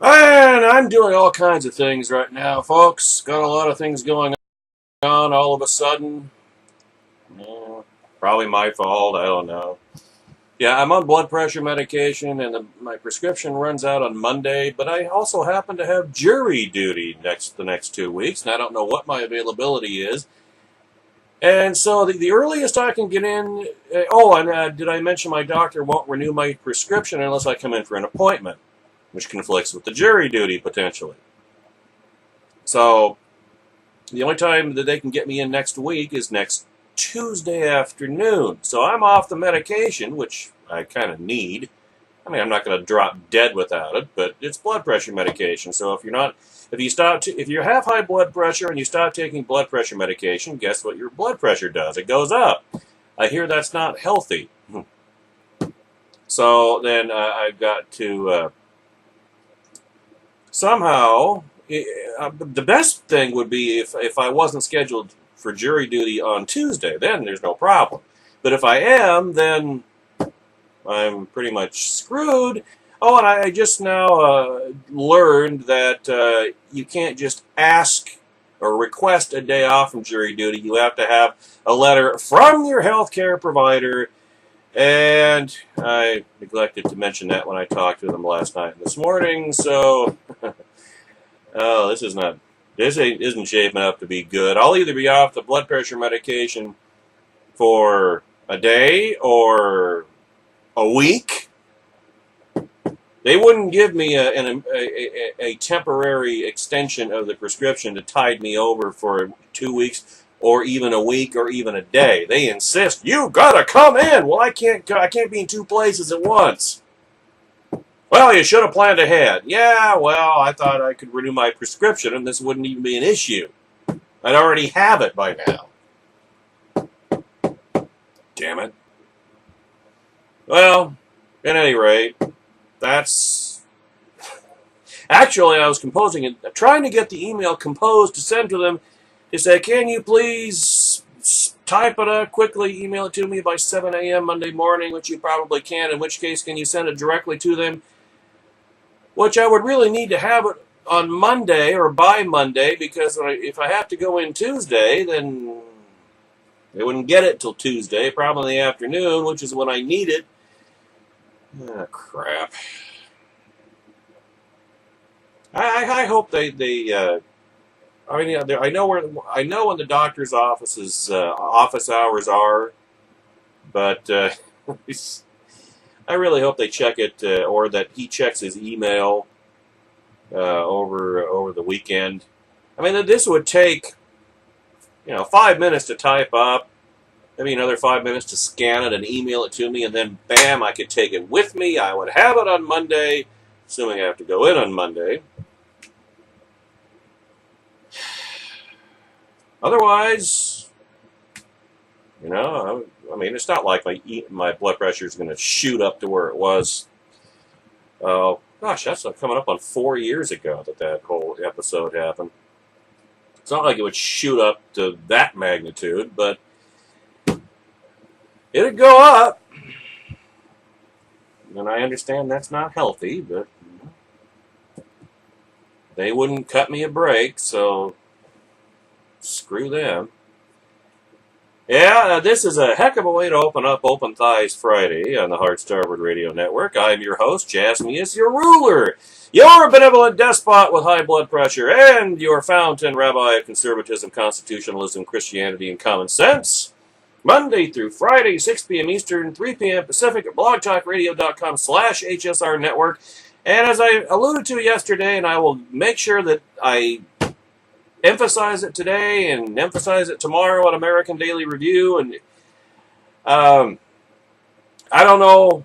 And I'm doing all kinds of things right now, folks. Got a lot of things going on all of a sudden. Yeah, probably my fault. I don't know. Yeah, I'm on blood pressure medication, and my prescription runs out on Monday. But I also happen to have jury duty the next 2 weeks, and I don't know what my availability is. And so the earliest I can get in. Did I mention my doctor won't renew my prescription unless I come in for an appointment, which conflicts with the jury duty potentially. So the only time that they can get me in next week is next Tuesday afternoon. So I'm off the medication, which I kind of need. I mean, I'm not going to drop dead without it, but it's blood pressure medication. So if you have high blood pressure and you stop taking blood pressure medication, guess what your blood pressure does? It goes up. I hear that's not healthy. So then I've got to somehow. The best thing would be if I wasn't scheduled for jury duty on Tuesday. Then there's no problem. But if I am, then I'm pretty much screwed. Oh, and I just now learned that you can't just ask or request a day off from jury duty. You have to have a letter from your healthcare provider. And I neglected to mention that when I talked to them last night and this morning. So, oh, this isn't shaping up to be good. I'll either be off the blood pressure medication for a day or a week. They wouldn't give me a temporary extension of the prescription to tide me over for 2 weeks or even a week or even a day. They insist, you gotta come in. Well, I can't be in two places at once. Well, you should have planned ahead. Yeah, well, I thought I could renew my prescription and this wouldn't even be an issue. I'd already have it by now. Damn it. Well, at any rate, that's... Actually, I was trying to get the email composed to send to them to say, can you please type it up quickly, email it to me by 7 a.m. Monday morning, which you probably can, in which case can you send it directly to them, which I would really need to have it on Monday or by Monday, because if I have to go in Tuesday, then they wouldn't get it till Tuesday, probably in the afternoon, which is when I need it. Ah, crap. I hope they I mean, yeah, I know when the doctor's office hours are, but I really hope they check it, or that he checks his email over the weekend. I mean, this would take 5 minutes to type up, maybe another 5 minutes to scan it and email it to me, and then bam, I could take it with me. I would have it on Monday, assuming I have to go in on Monday. Otherwise, I mean, it's not like my blood pressure is going to shoot up to where it was. Oh, gosh, that's coming up on 4 years ago that whole episode happened. It's not like it would shoot up to that magnitude, but it'd go up. And I understand that's not healthy, but they wouldn't cut me a break, so screw them. Yeah, this is a heck of a way to open up Open Thighs Friday on the Hard Starboard Radio Network. I'm your host, Jasmius, your ruler, your benevolent despot with high blood pressure, and your fountain rabbi of conservatism, constitutionalism, Christianity, and common sense. Monday through Friday, 6 p.m. Eastern, 3 p.m. Pacific at blogtalkradio.com/HSR Network. And as I alluded to yesterday, and I will make sure that I emphasize it today and emphasize it tomorrow on American Daily Review. And I don't know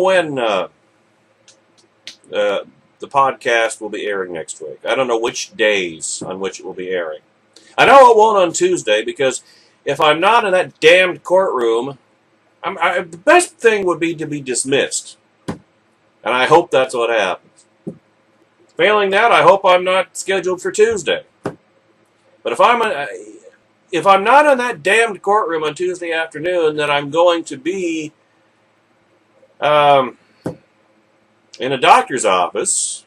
when the podcast will be airing next week. I don't know which days on which it will be airing. I know it won't on Tuesday, because if I'm not in that damned courtroom, the best thing would be to be dismissed. And I hope that's what happens. Failing that, I hope I'm not scheduled for Tuesday. But if I'm not in that damned courtroom on Tuesday afternoon, then I'm going to be in a doctor's office,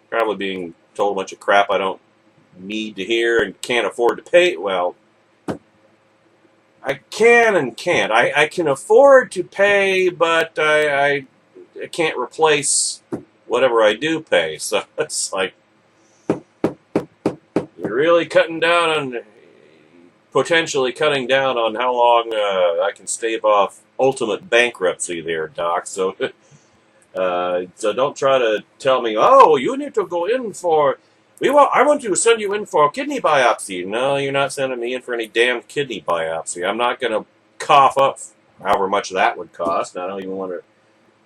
probably being told a bunch of crap I don't need to hear and can't afford to pay. Well, I can and can't. I can afford to pay, but I can't replace whatever I do pay. So it's like, you're really potentially cutting down on how long I can stave off ultimate bankruptcy there, Doc. So so don't try to tell me, oh, you need to go in for, I want to send you in for a kidney biopsy. No, you're not sending me in for any damn kidney biopsy. I'm not going to cough up however much that would cost. I don't even want to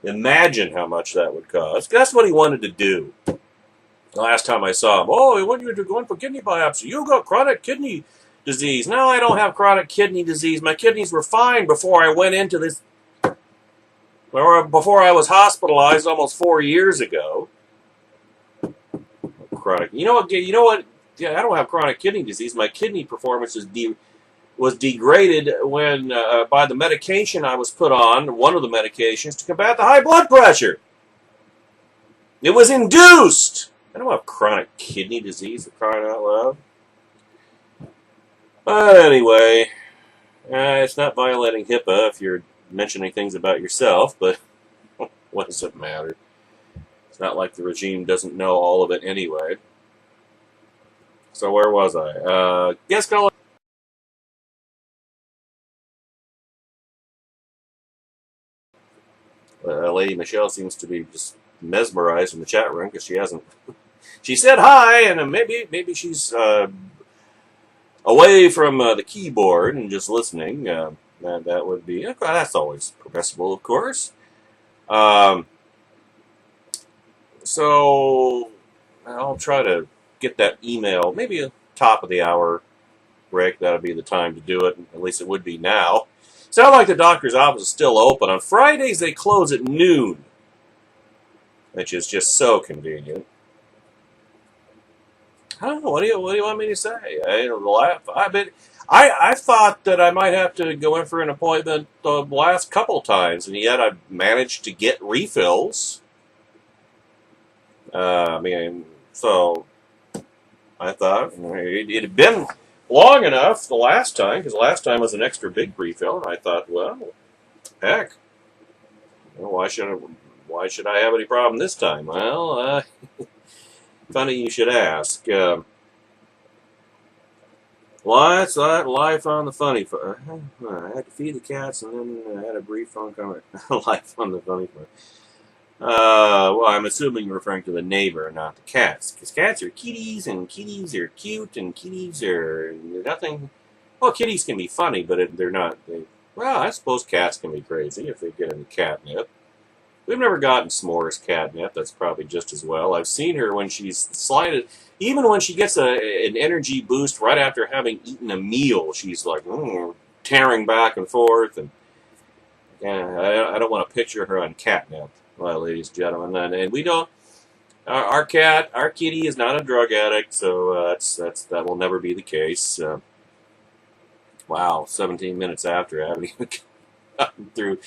imagine how much that would cost. That's what he wanted to do. The last time I saw him, oh, he wanted you to go in for kidney biopsy. You got chronic kidney disease. No, I don't have chronic kidney disease. My kidneys were fine before I went into this, or before I was hospitalized almost 4 years ago. Chronic. You know what? Yeah, I don't have chronic kidney disease. My kidney performance was degraded when by the medication I was put on, one of the medications to combat the high blood pressure. It was induced. I don't have chronic kidney disease, for crying out loud. But anyway, it's not violating HIPAA if you're mentioning things about yourself, but what does it matter? It's not like the regime doesn't know all of it anyway. So where was I? Yes, Colin. Lady Michelle seems to be just mesmerized in the chat room because she hasn't. She said hi, and maybe she's away from the keyboard and just listening. That would be, that's always permissible, of course. So I'll try to get that email, maybe a top of the hour break. That'll be the time to do it. At least it would be now. Sound like the doctor's office is still open. On Fridays they close at noon, which is just so convenient. I don't know. What do you want me to say? I thought that I might have to go in for an appointment the last couple times, and yet I've managed to get refills. So I thought it had been long enough the last time, because the last time was an extra big refill, and I thought, well, heck, why should I have any problem this time? Well, funny you should ask. Life on the funny farm. I had to feed the cats, and then I had a brief phone comment. Life on the funny farm. Well, I'm assuming you're referring to the neighbor, not the cats. Because cats are kitties, and kitties are cute, and kitties are nothing. Well, kitties can be funny, but they're not. Well, I suppose cats can be crazy if they get into catnip. We've never gotten S'mores catnip. That's probably just as well. I've seen her when she's slided. Even when she gets an energy boost right after having eaten a meal, she's like tearing back and forth. And I don't want to picture her on catnip. Well, ladies and gentlemen, and we don't. Our kitty is not a drug addict, so that will never be the case. Wow, 17 minutes after I haven't even gotten through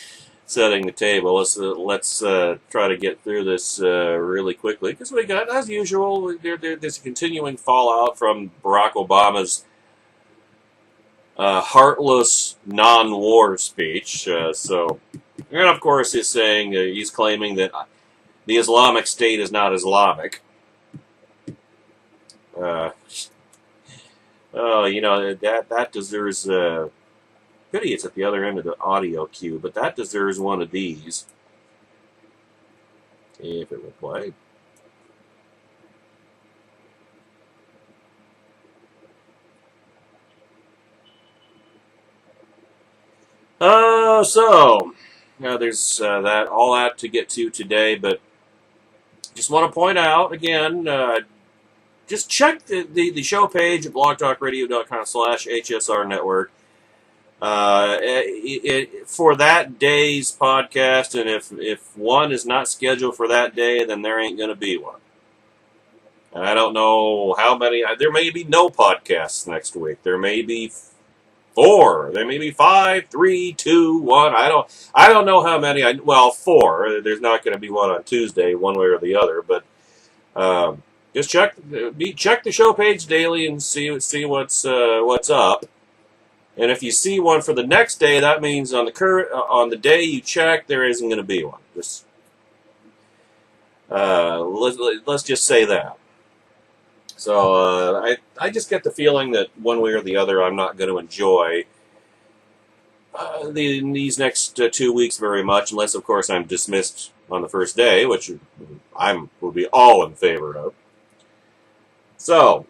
setting the table. Let's try to get through this really quickly, because we got, as usual, there's a continuing fallout from Barack Obama's heartless non-war speech. And of course, he's saying he's claiming that the Islamic State is not Islamic. That deserves. Pity it's at the other end of the audio queue, but that deserves one of these. If it will play. There's all that to get to today, but just want to point out again, just check the show page at blogtalkradio.com/HSR Network. For that day's podcast, and if one is not scheduled for that day, then there ain't going to be one. I don't know how many. There may be no podcasts next week. There may be 4. There may be 5, 3, 2, 1. I don't know how many. Well, 4. There's not going to be one on Tuesday, one way or the other. But just check the show page daily and see what's up. And if you see one for the next day, that means on the day you check, there isn't going to be one. Just let's just say that. So I just get the feeling that one way or the other, I'm not going to enjoy these next 2 weeks very much, unless of course I'm dismissed on the first day, which will be all in favor of. So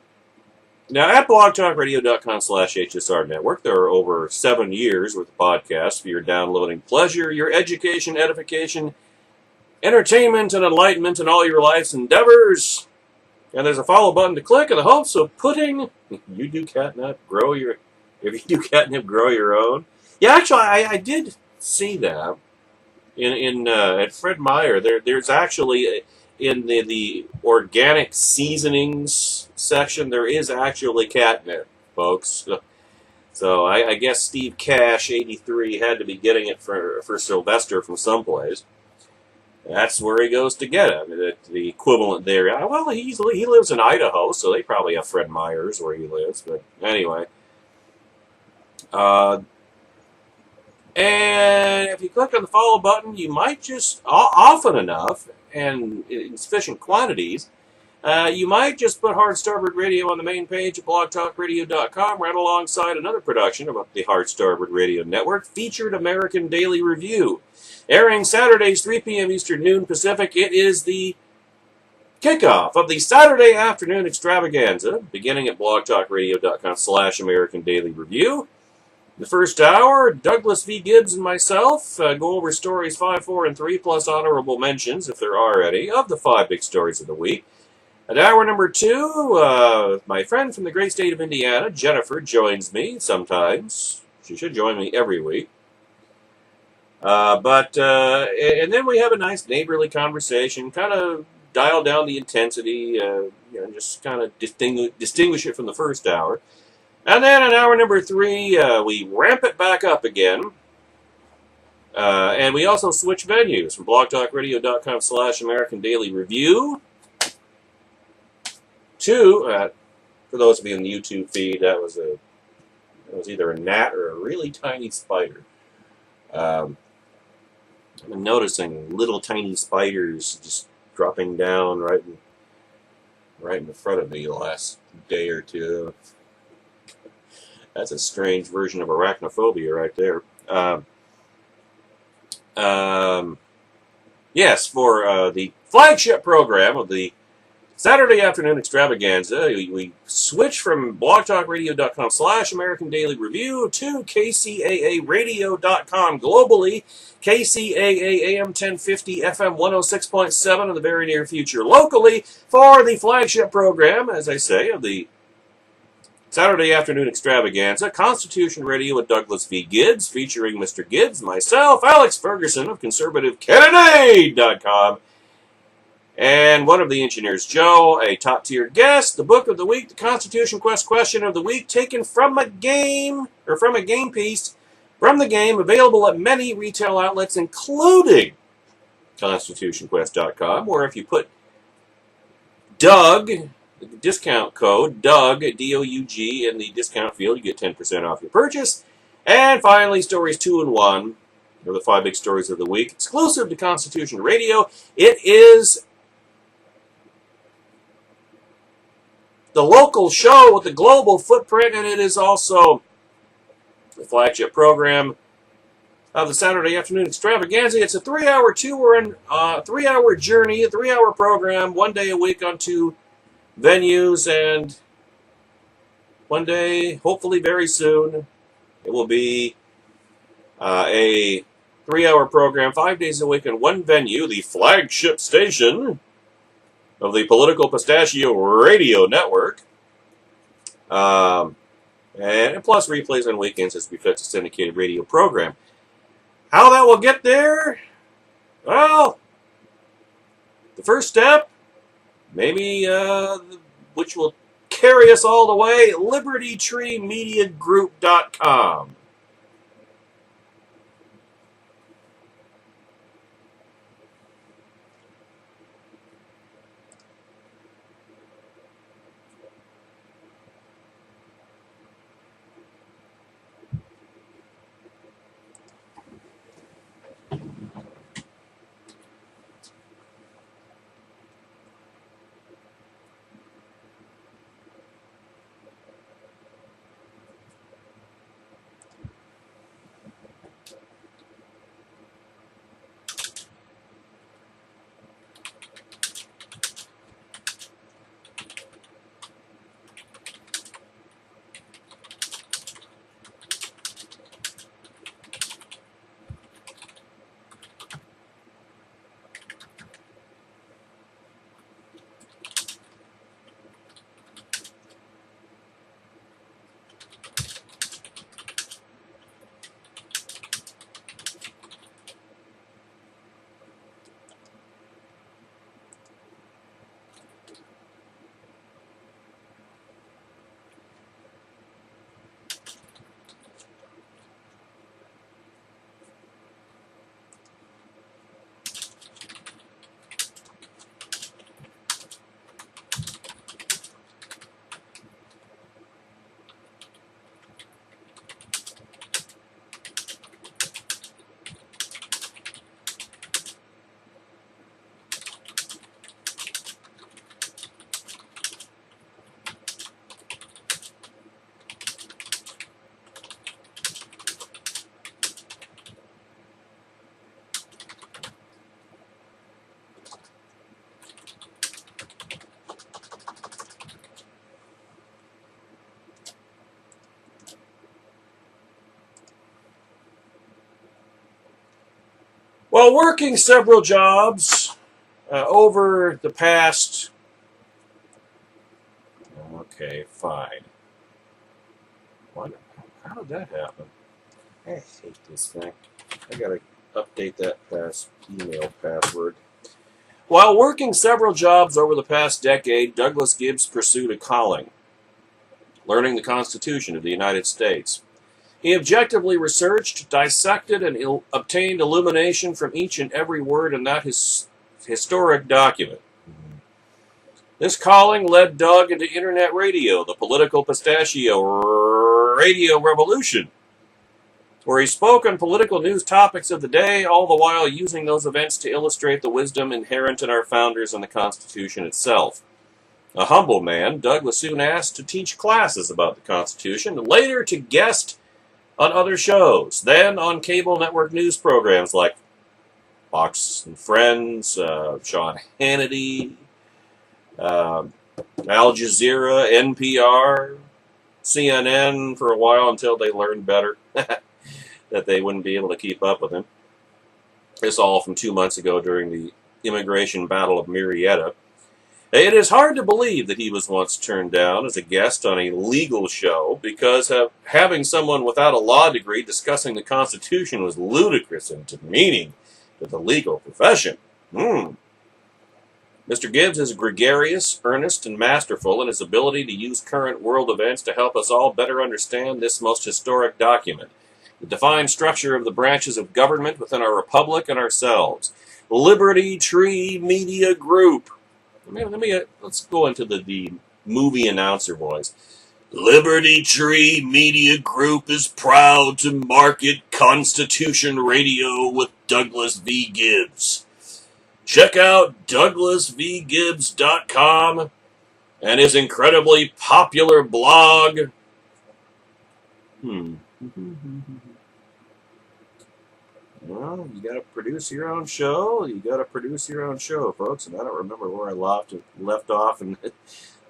now at blogtalkradio.com/HSR Network, there are over 7 years worth of podcasts for your downloading pleasure, your education, edification, entertainment, and enlightenment in all your life's endeavors. And there's a follow button to click in the hopes of putting you do catnip grow your own. Yeah, actually, I did see that in at Fred Meyer. There's actually in the organic seasonings section, there is actually catnip, folks. So I guess Steve Cash, 83, had to be getting it for Sylvester from someplace. That's where he goes to get it. The equivalent there. Well, he lives in Idaho, so they probably have Fred Meyers where he lives. But anyway. And if you click on the follow button, you might just, often enough, and in sufficient quantities, you might just put Hard Starboard Radio on the main page at blogtalkradio.com right alongside another production of the Hard Starboard Radio Network, Featured American Daily Review. Airing Saturdays, 3 p.m. Eastern, noon Pacific, it is the kickoff of the Saturday afternoon extravaganza, beginning at blogtalkradio.com/American Daily Review. The first hour, Douglas V. Gibbs and myself go over stories 5, 4, and 3, plus honorable mentions, if there are any, of the 5 big stories of the week. At hour number 2, my friend from the great state of Indiana, Jennifer, joins me sometimes. She should join me every week. And then we have a nice neighborly conversation, kind of dial down the intensity, just kind of distinguish it from the first hour. And then in hour number 3, we ramp it back up again. And we also switch venues from blogtalkradio.com/American Daily Review to, for those of you in the YouTube feed, that was either a gnat or a really tiny spider. I've been noticing little tiny spiders just dropping down right in the front of me the last day or two. That's a strange version of arachnophobia right there. Yes, for the flagship program of the Saturday afternoon extravaganza, we switch from blogtalkradio.com/American Daily Review to KCAAradio.com globally, KCAA AM 1050 FM 106.7 in the very near future locally for the flagship program, as I say, of the Saturday afternoon extravaganza, Constitution Radio with Douglas V. Gibbs, featuring Mr. Gibbs, myself, Alex Ferguson of ConservativeCandidate.com, and one of the engineers, Joe, a top-tier guest, the book of the week, the Constitution Quest question of the week, taken from a game piece from the game, available at many retail outlets, including ConstitutionQuest.com, where if you put Doug, the discount code, Doug, D-O-U-G, in the discount field, you get 10% off your purchase. And finally, Stories 2 and 1, are the 5 big stories of the week, exclusive to Constitution Radio. It is the local show with the global footprint, and it is also the flagship program of the Saturday afternoon extravaganza. It's a 3-hour tour and 3-hour journey, a 3-hour program, 1 day a week on 2 venues, and one day, hopefully very soon, it will be a 3-hour program, 5 days a week on 1 venue, the flagship station of the Political Pistachio Radio Network. And plus replays on weekends as befits a syndicated radio program. How that will get there? Well, the first step, maybe which will carry us all the way, libertytreemediagroup.com. While working several jobs over the past... Okay, fine. What? How did that happen? I hate this thing. I gotta update that email password. While working several jobs over the past decade, Douglas Gibbs pursued a calling, learning the Constitution of the United States. He objectively researched, dissected, and obtained illumination from each and every word in that historic document. This calling led Doug into internet radio, the political pistachio radio revolution, where he spoke on political news topics of the day, all the while using those events to illustrate the wisdom inherent in our founders and the Constitution itself. A humble man, Doug was soon asked to teach classes about the Constitution, and later to guest on other shows, then on cable network news programs like Fox and Friends, Sean Hannity, Al Jazeera, NPR, CNN for a while until they learned better that they wouldn't be able to keep up with him. This all from 2 months ago during the immigration battle of Marietta. It is hard to believe that he was once turned down as a guest on a legal show because having someone without a law degree discussing the Constitution was ludicrous and demeaning to the legal profession. Mr. Gibbs is gregarious, earnest, and masterful in his ability to use current world events to help us all better understand this most historic document, the defined structure of the branches of government within our republic and ourselves. Liberty Tree Media Group. Let's go into the movie announcer voice. Liberty Tree Media Group is proud to market Constitution Radio with Douglas V. Gibbs. Check out douglasvgibbs.com and his incredibly popular blog. Well, you got to produce your own show. You got to produce your own show, folks. And I don't remember where I left off in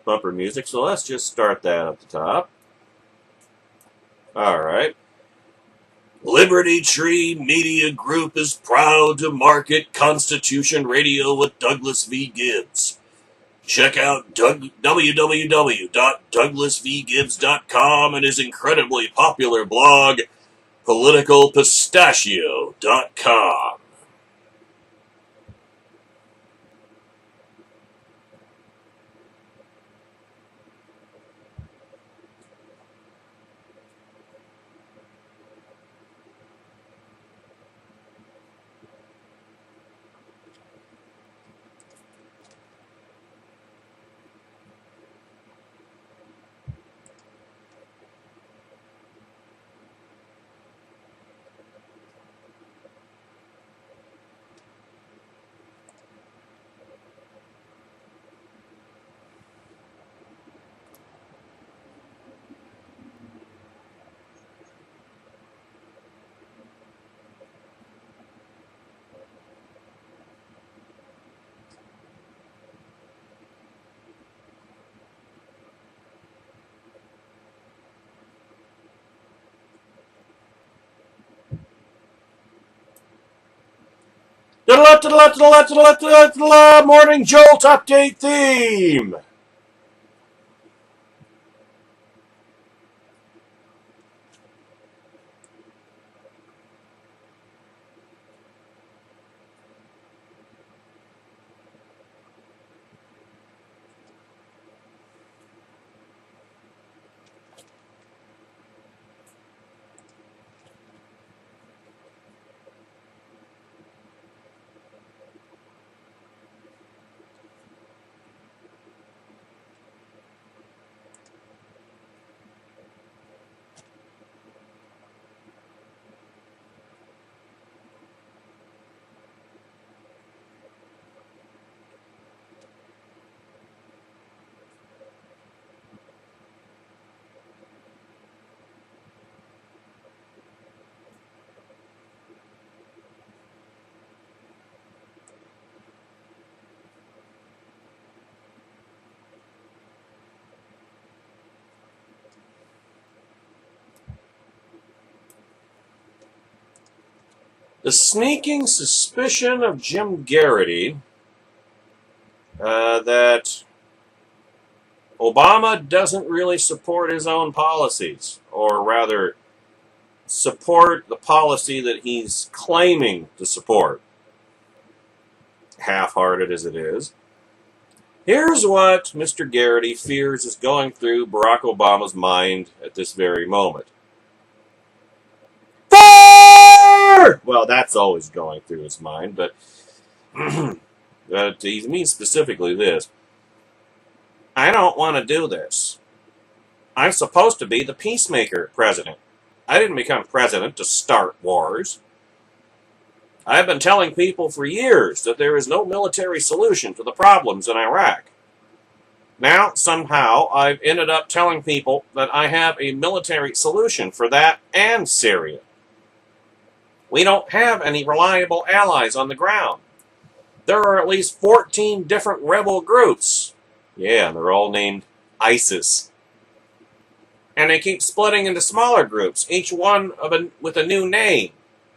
bumper music. So let's just start that at the top. All right. Liberty Tree Media Group is proud to market Constitution Radio with Douglas V. Gibbs. Check out www.douglasvgibbs.com and his incredibly popular blog, politicalpistachio.com. Morning Jolt update theme. The sneaking suspicion of Jim Garrity that Obama doesn't really support his own policies, or rather, support the policy that he's claiming to support, half-hearted as it is. Here's what Mr. Garrity fears is going through Barack Obama's mind at this very moment. Fire! Well, that's always going through his mind, but he means specifically this. I don't want to do this. I'm supposed to be the peacemaker president. I didn't become president to start wars. I've been telling people for years that there is no military solution to the problems in Iraq. Now, somehow, I've ended up telling people that I have a military solution for that and Syria. We don't have any reliable allies on the ground. There are at least 14 different rebel groups. Yeah, they're all named ISIS. And they keep splitting into smaller groups, each one with a new name.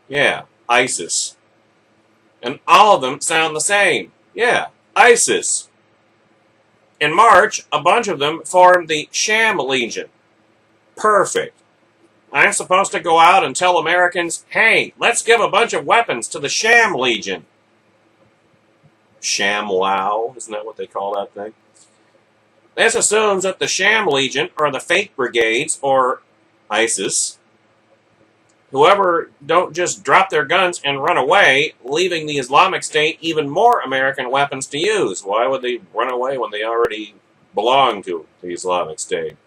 Yeah, ISIS. And all of them sound the same. Yeah, ISIS. In March, a bunch of them formed the Sham Legion. Perfect. I'm supposed to go out and tell Americans, hey, let's give a bunch of weapons to the Sham Legion. ShamWow, isn't that what they call that thing? This assumes that the Sham Legion, or the fake brigades, or ISIS, whoever don't just drop their guns and run away, leaving the Islamic State even more American weapons to use. Why would they run away when they already belong to the Islamic State?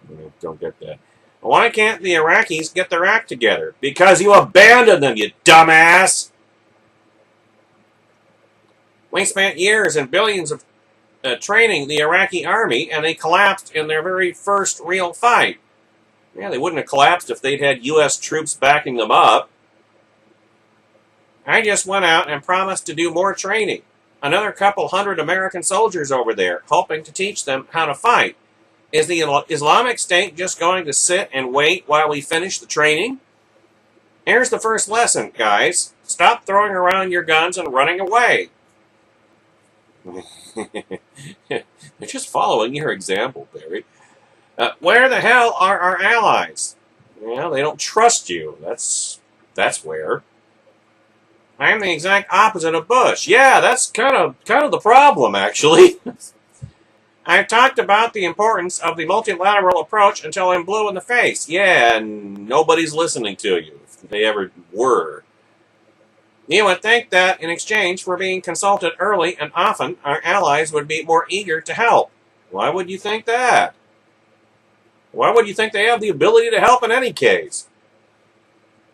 I don't get that. Why can't the Iraqis get their act together? Because you abandoned them, you dumbass! We spent years and billions of training the Iraqi army, and they collapsed in their very first real fight. Yeah, they wouldn't have collapsed if they'd had U.S. troops backing them up. I just went out and promised to do more training. Another couple hundred American soldiers over there, hoping to teach them how to fight. Is the Islamic State just going to sit and wait while we finish the training? Here's the first lesson, guys. Stop throwing around your guns and running away. They're just following your example, Barry. Where the hell are our allies? Well, they don't trust you. That's where. I'm the exact opposite of Bush. Yeah, that's kind of the problem, actually. I've talked about the importance of the multilateral approach until I'm blue in the face. Yeah, and nobody's listening to you, if they ever were. You would think that in exchange for being consulted early and often, our allies would be more eager to help. Why would you think that? Why would you think they have the ability to help in any case?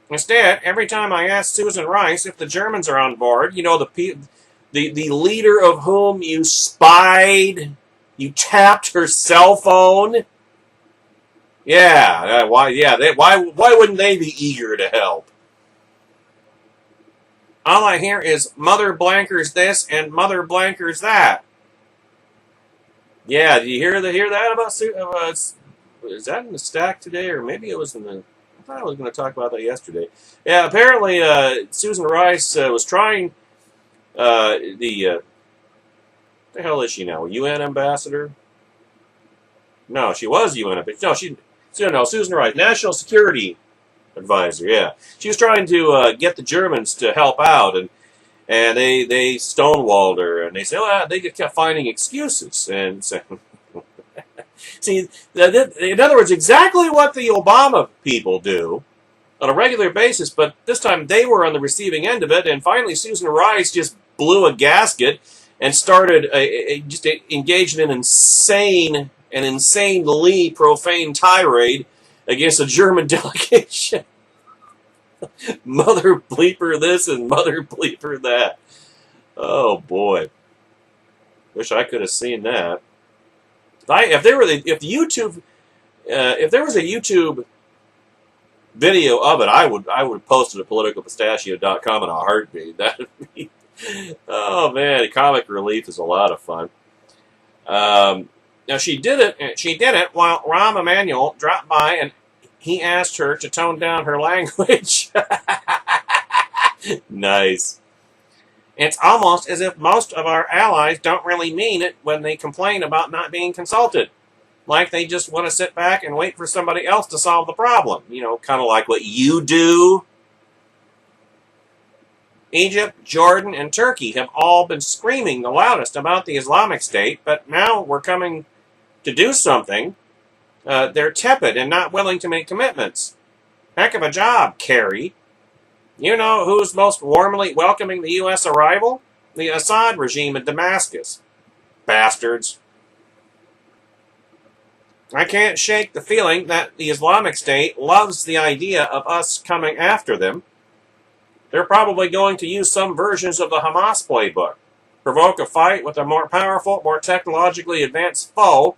Instead, every time I ask Susan Rice if the Germans are on board, you know, the leader of whom you spied, you tapped her cell phone. Yeah, why wouldn't they be eager to help? All I hear is mother blankers this and mother blankers that. Yeah, did you hear that about is that in the stack today, or maybe it was in the thought I was going to talk about that yesterday. Yeah, apparently Susan Rice was trying the hell is she now? A UN ambassador? No, she was UN ambassador. No, Susan Rice, National Security Advisor. Yeah, she was trying to get the Germans to help out, and they stonewalled her, and they said, well, they kept finding excuses, and so, see, in other words, exactly what the Obama people do on a regular basis, but this time they were on the receiving end of it, and finally Susan Rice just blew a gasket and started just engaged in an insanely profane tirade against a German delegation. Mother bleeper this and mother bleeper that. Oh boy. Wish I could have seen that. If there was a YouTube video of it, I would post it at politicalpistachio.com in a heartbeat. That'd be, oh man, comic relief is a lot of fun. Now she did it while Rahm Emanuel dropped by and he asked her to tone down her language. Nice. It's almost as if most of our allies don't really mean it when they complain about not being consulted. Like they just want to sit back and wait for somebody else to solve the problem. You know, kind of like what you do. Egypt, Jordan, and Turkey have all been screaming the loudest about the Islamic State, but now we're coming to do something. They're tepid and not willing to make commitments. Heck of a job, Kerry. You know who's most warmly welcoming the U.S. arrival? The Assad regime in Damascus. Bastards. I can't shake the feeling that the Islamic State loves the idea of us coming after them. They're probably going to use some versions of the Hamas playbook. Provoke a fight with a more powerful, more technologically advanced foe,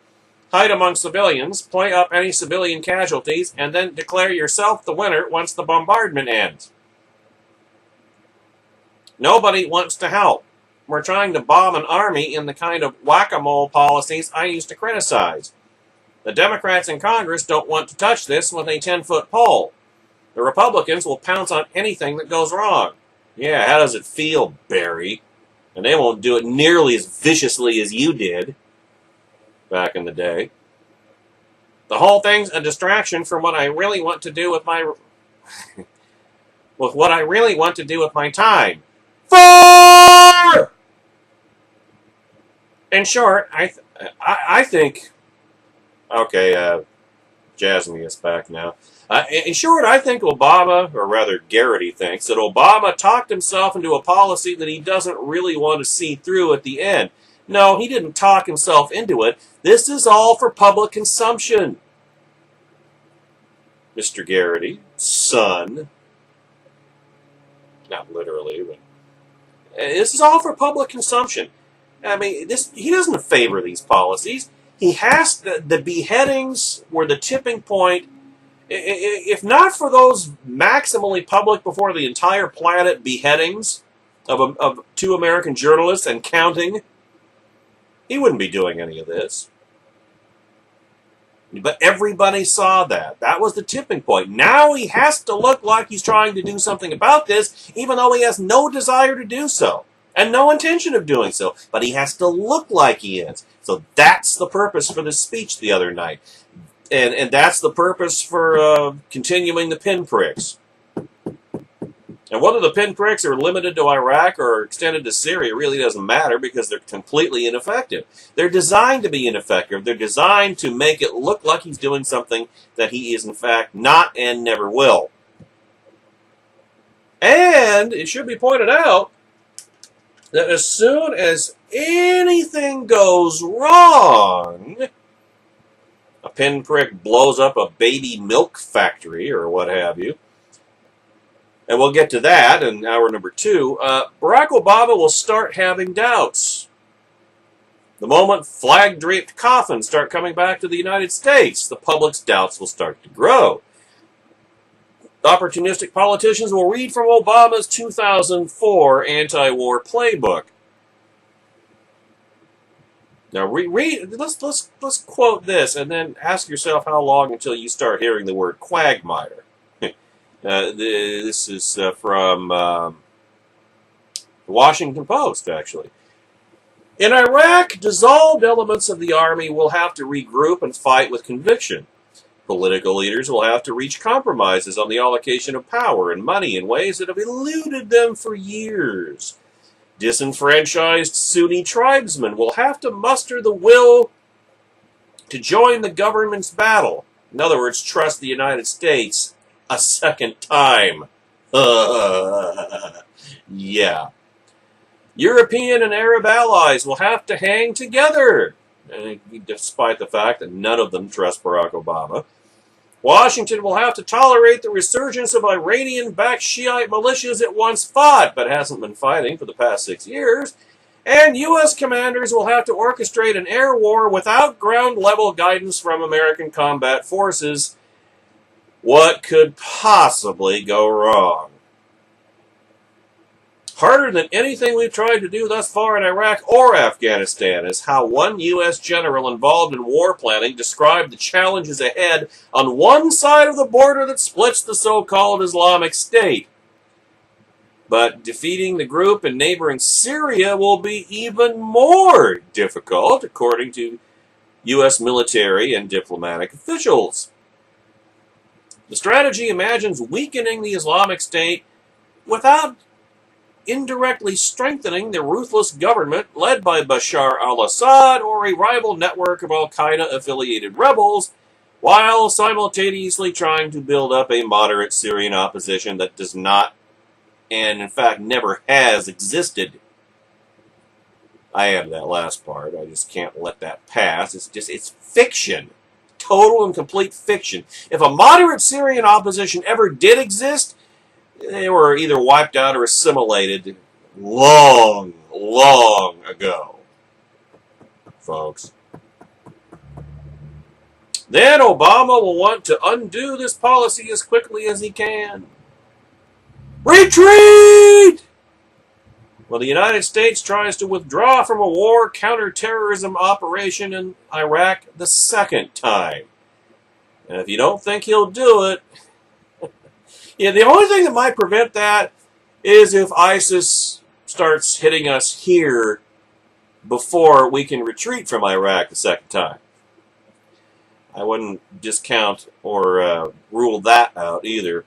hide among civilians, play up any civilian casualties, and then declare yourself the winner once the bombardment ends. Nobody wants to help. We're trying to bomb an army in the kind of whack-a-mole policies I used to criticize. The Democrats in Congress don't want to touch this with a 10-foot pole. The Republicans will pounce on anything that goes wrong. Yeah, how does it feel, Barry? And they won't do it nearly as viciously as you did back in the day. The whole thing's a distraction from what I really want to do with my time. Fire! In short, I think. Okay, Jasmine is back now. In short, I think Obama, or rather Garrity thinks, that Obama talked himself into a policy that he doesn't really want to see through at the end. No, he didn't talk himself into it. This is all for public consumption. Mr. Garrity, son. Not literally, but this is all for public consumption. I mean, he doesn't favor these policies. He has the beheadings were the tipping point. If not for those maximally public before the entire planet beheadings of 2 American journalists and counting, he wouldn't be doing any of this. But everybody saw that. That was the tipping point. Now he has to look like he's trying to do something about this, even though he has no desire to do so. And no intention of doing so. But he has to look like he is. So that's the purpose for the speech the other night. And that's the purpose for continuing the pinpricks. And whether the pinpricks are limited to Iraq or extended to Syria really doesn't matter because they're completely ineffective. They're designed to be ineffective. They're designed to make it look like he's doing something that he is in fact not and never will. And it should be pointed out that as soon as anything goes wrong, a pinprick blows up a baby milk factory or what have you, and we'll get to that in hour number 2, Barack Obama will start having doubts. The moment flag-draped coffins start coming back to the United States, the public's doubts will start to grow. Opportunistic politicians will read from Obama's 2004 anti-war playbook. Now, let's quote this, and then ask yourself how long until you start hearing the word quagmire. This is from the Washington Post, actually. In Iraq, dissolved elements of the army will have to regroup and fight with conviction. Political leaders will have to reach compromises on the allocation of power and money in ways that have eluded them for years. Disenfranchised Sunni tribesmen will have to muster the will to join the government's battle. In other words, trust the United States a second time. Yeah. European and Arab allies will have to hang together, despite the fact that none of them trust Barack Obama. Washington will have to tolerate the resurgence of Iranian-backed Shiite militias it once fought, but hasn't been fighting for the past 6 years. And U.S. commanders will have to orchestrate an air war without ground-level guidance from American combat forces. What could possibly go wrong? Harder than anything we've tried to do thus far in Iraq or Afghanistan is how one U.S. general involved in war planning described the challenges ahead on one side of the border that splits the so-called Islamic State. But defeating the group in neighboring Syria will be even more difficult, according to U.S. military and diplomatic officials. The strategy imagines weakening the Islamic State without indirectly strengthening the ruthless government led by Bashar al-Assad or a rival network of al-Qaeda-affiliated rebels, while simultaneously trying to build up a moderate Syrian opposition that does not, and in fact never has, existed. I added that last part. I just can't let that pass. It's fiction. Total and complete fiction. If a moderate Syrian opposition ever did exist, they were either wiped out or assimilated long, long ago, folks. Then Obama will want to undo this policy as quickly as he can. Retreat! Well, the United States tries to withdraw from a war counterterrorism operation in Iraq the second time. And if you don't think he'll do it, yeah, the only thing that might prevent that is if ISIS starts hitting us here before we can retreat from Iraq the second time. I wouldn't discount or rule that out either.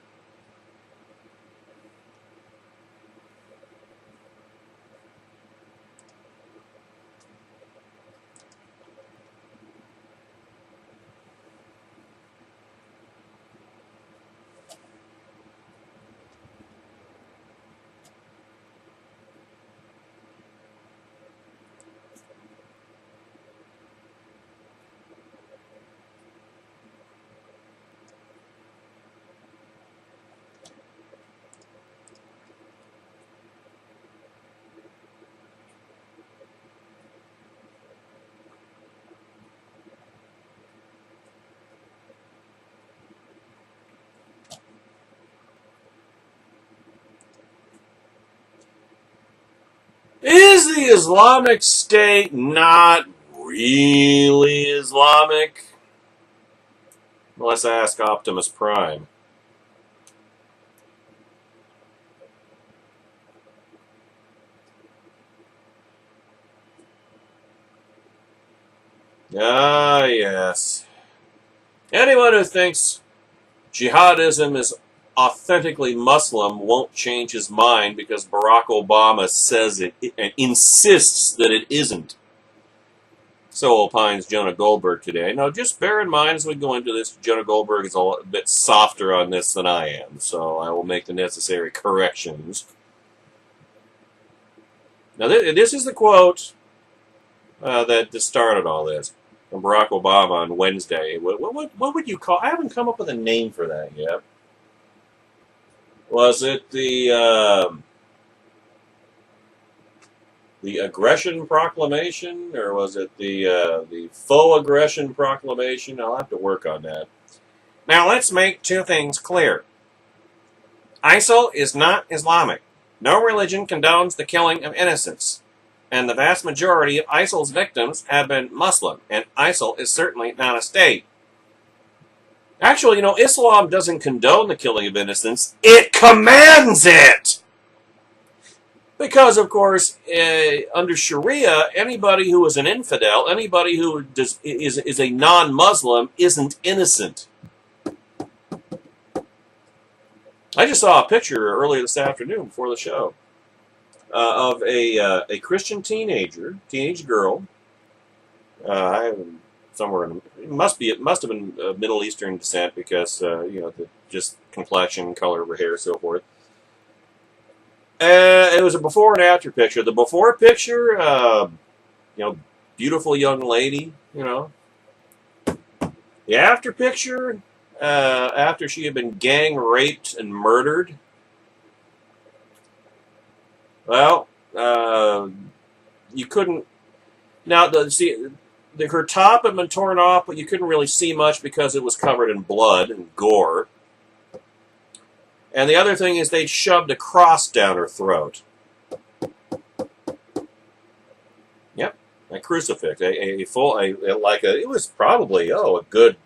Is the Islamic State not really Islamic? Let's ask Optimus Prime. Ah, yes. Anyone who thinks jihadism is authentically Muslim won't change his mind because Barack Obama says it and insists that it isn't. So opines Jonah Goldberg today. Now, just bear in mind as we go into this, Jonah Goldberg is a bit softer on this than I am, so I will make the necessary corrections. Now, this is the quote that started all this from Barack Obama on Wednesday. What would you call? I haven't come up with a name for that yet. Was it the aggression proclamation, or was it the faux aggression proclamation? I'll have to work on that. Now, let's make two things clear. ISIL is not Islamic. No religion condones the killing of innocents. And the vast majority of ISIL's victims have been Muslim, and ISIL is certainly not a state. Actually, Islam doesn't condone the killing of innocents. It commands it! Because, of course, under Sharia, anybody who is an infidel, anybody who is a non-Muslim, isn't innocent. I just saw a picture earlier this afternoon before the show of a Christian teenage girl. Somewhere in it must have been Middle Eastern descent because just complexion, color of her hair, so forth. It was a before and after picture. The before picture, beautiful young lady. The after picture, after she had been gang raped and murdered. Well, you couldn't. Now, her top had been torn off, but you couldn't really see much because it was covered in blood and gore. And the other thing is they'd shoved a cross down her throat. Yep, a crucifix, it was probably a good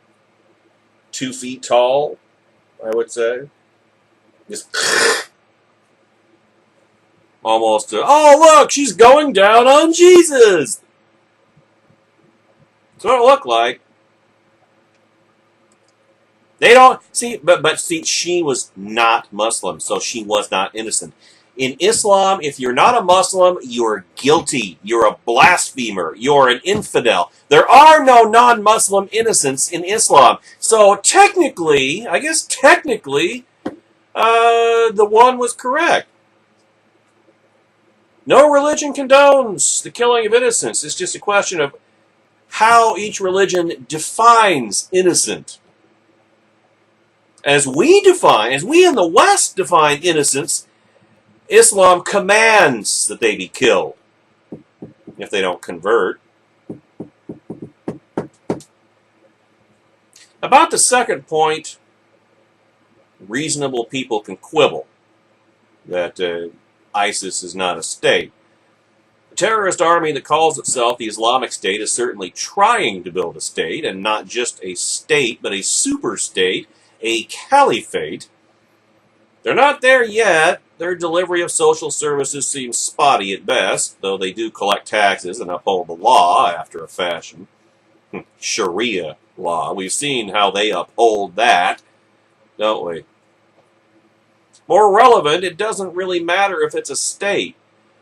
2 feet tall, I would say. Just almost. Look, she's going down on Jesus. That's what it looked like. They don't see, but see, she was not Muslim, so she was not innocent. In Islam, if you're not a Muslim, you're guilty. You're a blasphemer. You're an infidel. There are no non-Muslim innocents in Islam. So technically, the one was correct. No religion condones the killing of innocents. It's just a question of how each religion defines innocent. As we in the West define innocence, Islam commands that they be killed if they don't convert. About the second point, reasonable people can quibble that ISIS is not a state. The terrorist army that calls itself the Islamic State is certainly trying to build a state, and not just a state, but a super state, a caliphate. They're not there yet. Their delivery of social services seems spotty at best, though they do collect taxes and uphold the law after a fashion. Sharia law. We've seen how they uphold that, don't we? More relevant, it doesn't really matter if it's a state.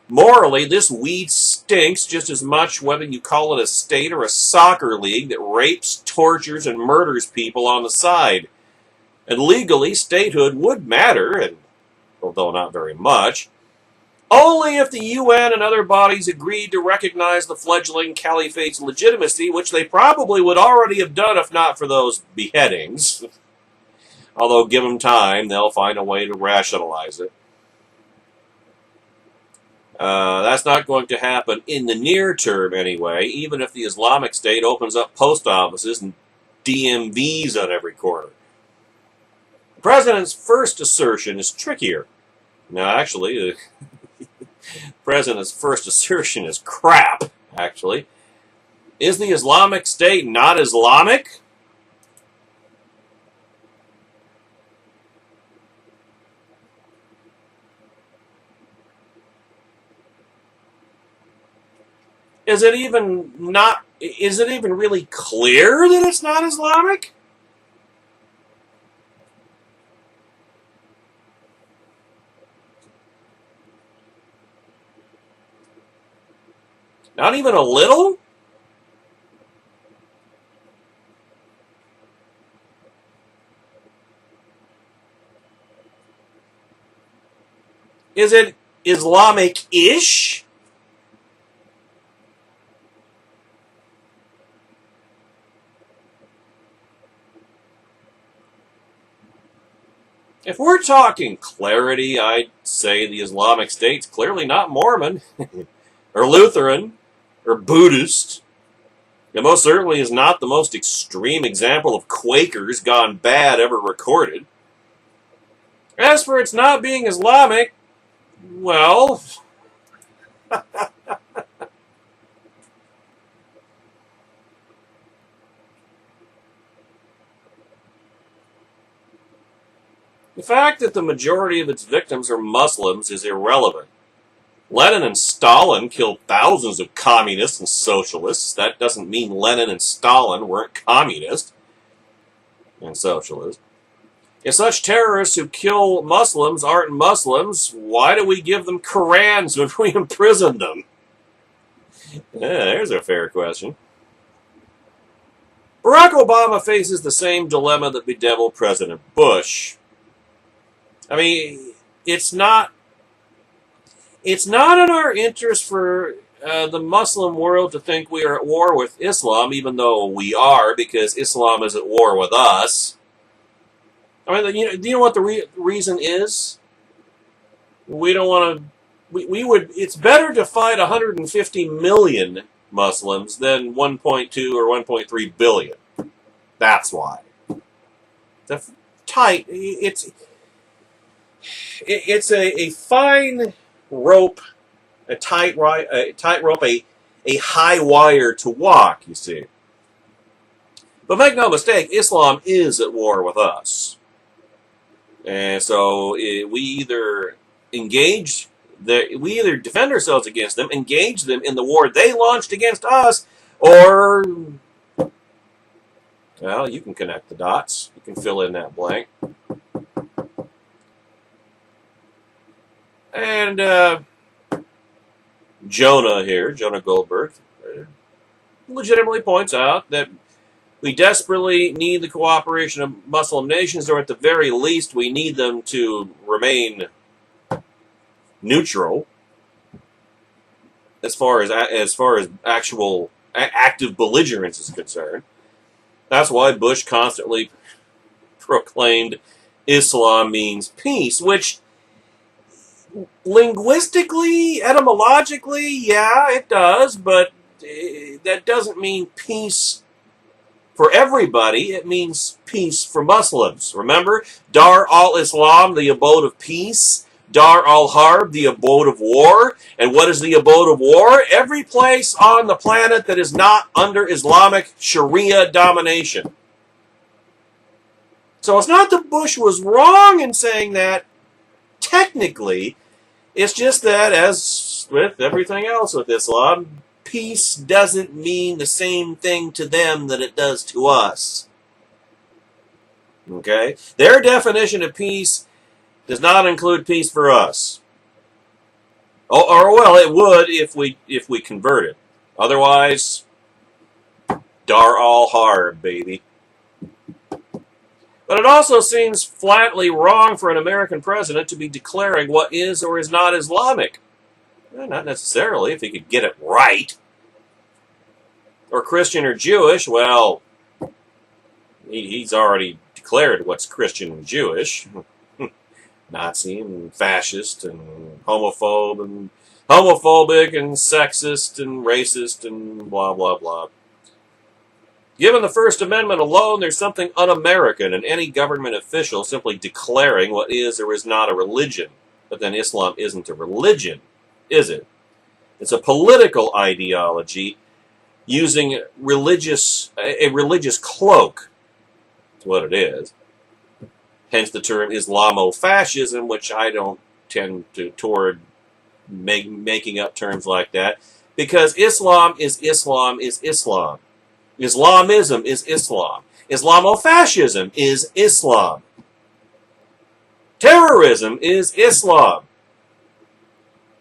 Morally, this weed stinks just as much whether you call it a state or a soccer league that rapes, tortures, and murders people on the side. And legally, statehood would matter, and although not very much, only if the UN and other bodies agreed to recognize the fledgling caliphate's legitimacy, which they probably would already have done if not for those beheadings. Although, give them time, they'll find a way to rationalize it. That's not going to happen in the near term anyway, even if the Islamic State opens up post offices and DMVs on every corner. The president's first assertion is trickier. No, actually, the president's first assertion is crap, actually. Is the Islamic State not Islamic? Is it even really clear that it's not Islamic? Not even a little? Is it Islamic-ish? If we're talking clarity, I'd say the Islamic State's clearly not Mormon, or Lutheran, or Buddhist. It most certainly is not the most extreme example of Quakers gone bad ever recorded. As for its not being Islamic, well, The fact that the majority of its victims are Muslims is irrelevant. Lenin and Stalin killed thousands of communists and socialists. That doesn't mean Lenin and Stalin weren't communists and socialists. If such terrorists who kill Muslims aren't Muslims, why do we give them Korans when we imprison them? Yeah, there's a fair question. Barack Obama faces the same dilemma that bedeviled President Bush. I mean, it's not in our interest for the Muslim world to think we are at war with Islam, even though we are, because Islam is at war with us. I mean, do you know what the reason is? We don't want to. We would. It's better to fight 150 million Muslims than 1.2 or 1.3 billion. That's why. The tight. It's a fine rope, a tight rope, a high wire to walk. You see. But make no mistake, Islam is at war with us. And so we either defend ourselves against them, engage them in the war they launched against us, or, well, you can connect the dots. You can fill in that blank. And Jonah Goldberg, legitimately points out that we desperately need the cooperation of Muslim nations, or at the very least, we need them to remain neutral as far as actual active belligerence is concerned. That's why Bush constantly proclaimed Islam means peace, which linguistically, etymologically, yeah, it does, but that doesn't mean peace for everybody. It means peace for Muslims. Remember, Dar al-Islam, the abode of peace. Dar al-Harb, the abode of war. And what is the abode of war? Every place on the planet that is not under Islamic Sharia domination. So it's not that Bush was wrong in saying that. Technically, it's just that, as with everything else with Islam, peace doesn't mean the same thing to them that it does to us. Okay? Their definition of peace does not include peace for us. Or well, it would if we converted. Otherwise, Dar al-Harb, baby. But it also seems flatly wrong for an American president to be declaring what is or is not Islamic. Well, not necessarily, if he could get it right. Or Christian or Jewish, well, he's already declared what's Christian and Jewish. Nazi and fascist and homophobic and sexist and racist and blah, blah, blah. Given the First Amendment alone, there's something un-American in any government official simply declaring what is or is not a religion. But then Islam isn't a religion, is it? It's a political ideology using a religious cloak. That's what it is. Hence the term Islamofascism, which I don't tend toward making up terms like that, because Islam is Islam is Islam. Islamism is Islam. Islamofascism is Islam. Terrorism is Islam.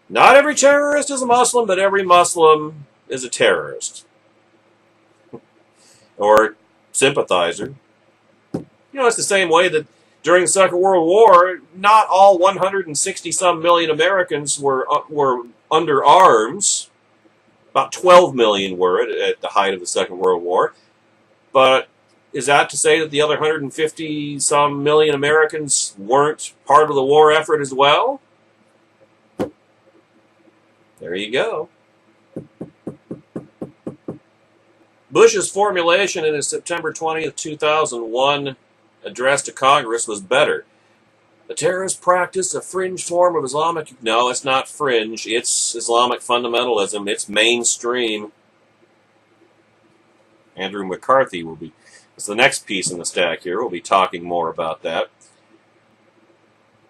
Not every terrorist is a Muslim, but every Muslim is a terrorist. Or sympathizer. You know, it's the same way that during the Second World War, not all 160-some million Americans were under arms. About 12 million were at the height of the Second World War. But is that to say that the other 150-some million Americans weren't part of the war effort as well? There you go. Bush's formulation in his September 20th, 2001 address to Congress was better. The terrorist practice, a fringe form of Islamic... No, it's not fringe. It's Islamic fundamentalism. It's mainstream. Andrew McCarthy will be... It's the next piece in the stack here. We'll be talking more about that.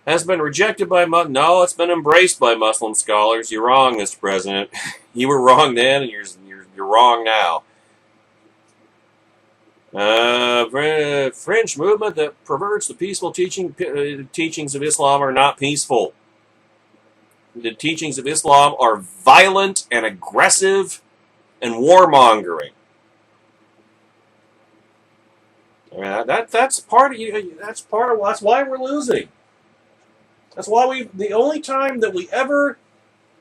has been rejected by Muslims. No, it's been embraced by Muslim scholars. You're wrong, Mr. President. You were wrong then, and you're wrong now. Fringe movement that perverts the peaceful teachings of Islam are not peaceful. The teachings of Islam are violent and aggressive and warmongering. That's part of that's why we're losing. That's why the only time that we ever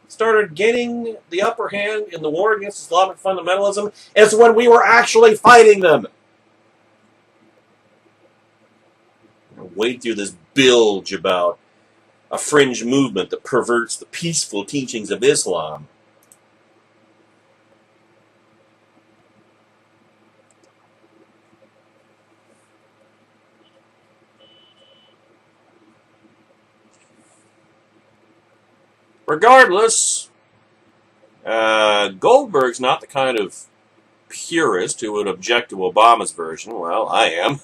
started gaining the upper hand in the war against Islamic fundamentalism is when we were actually fighting them. Wade through this bilge about a fringe movement that perverts the peaceful teachings of Islam. Regardless, Goldberg's not the kind of purist who would object to Obama's version. Well, I am.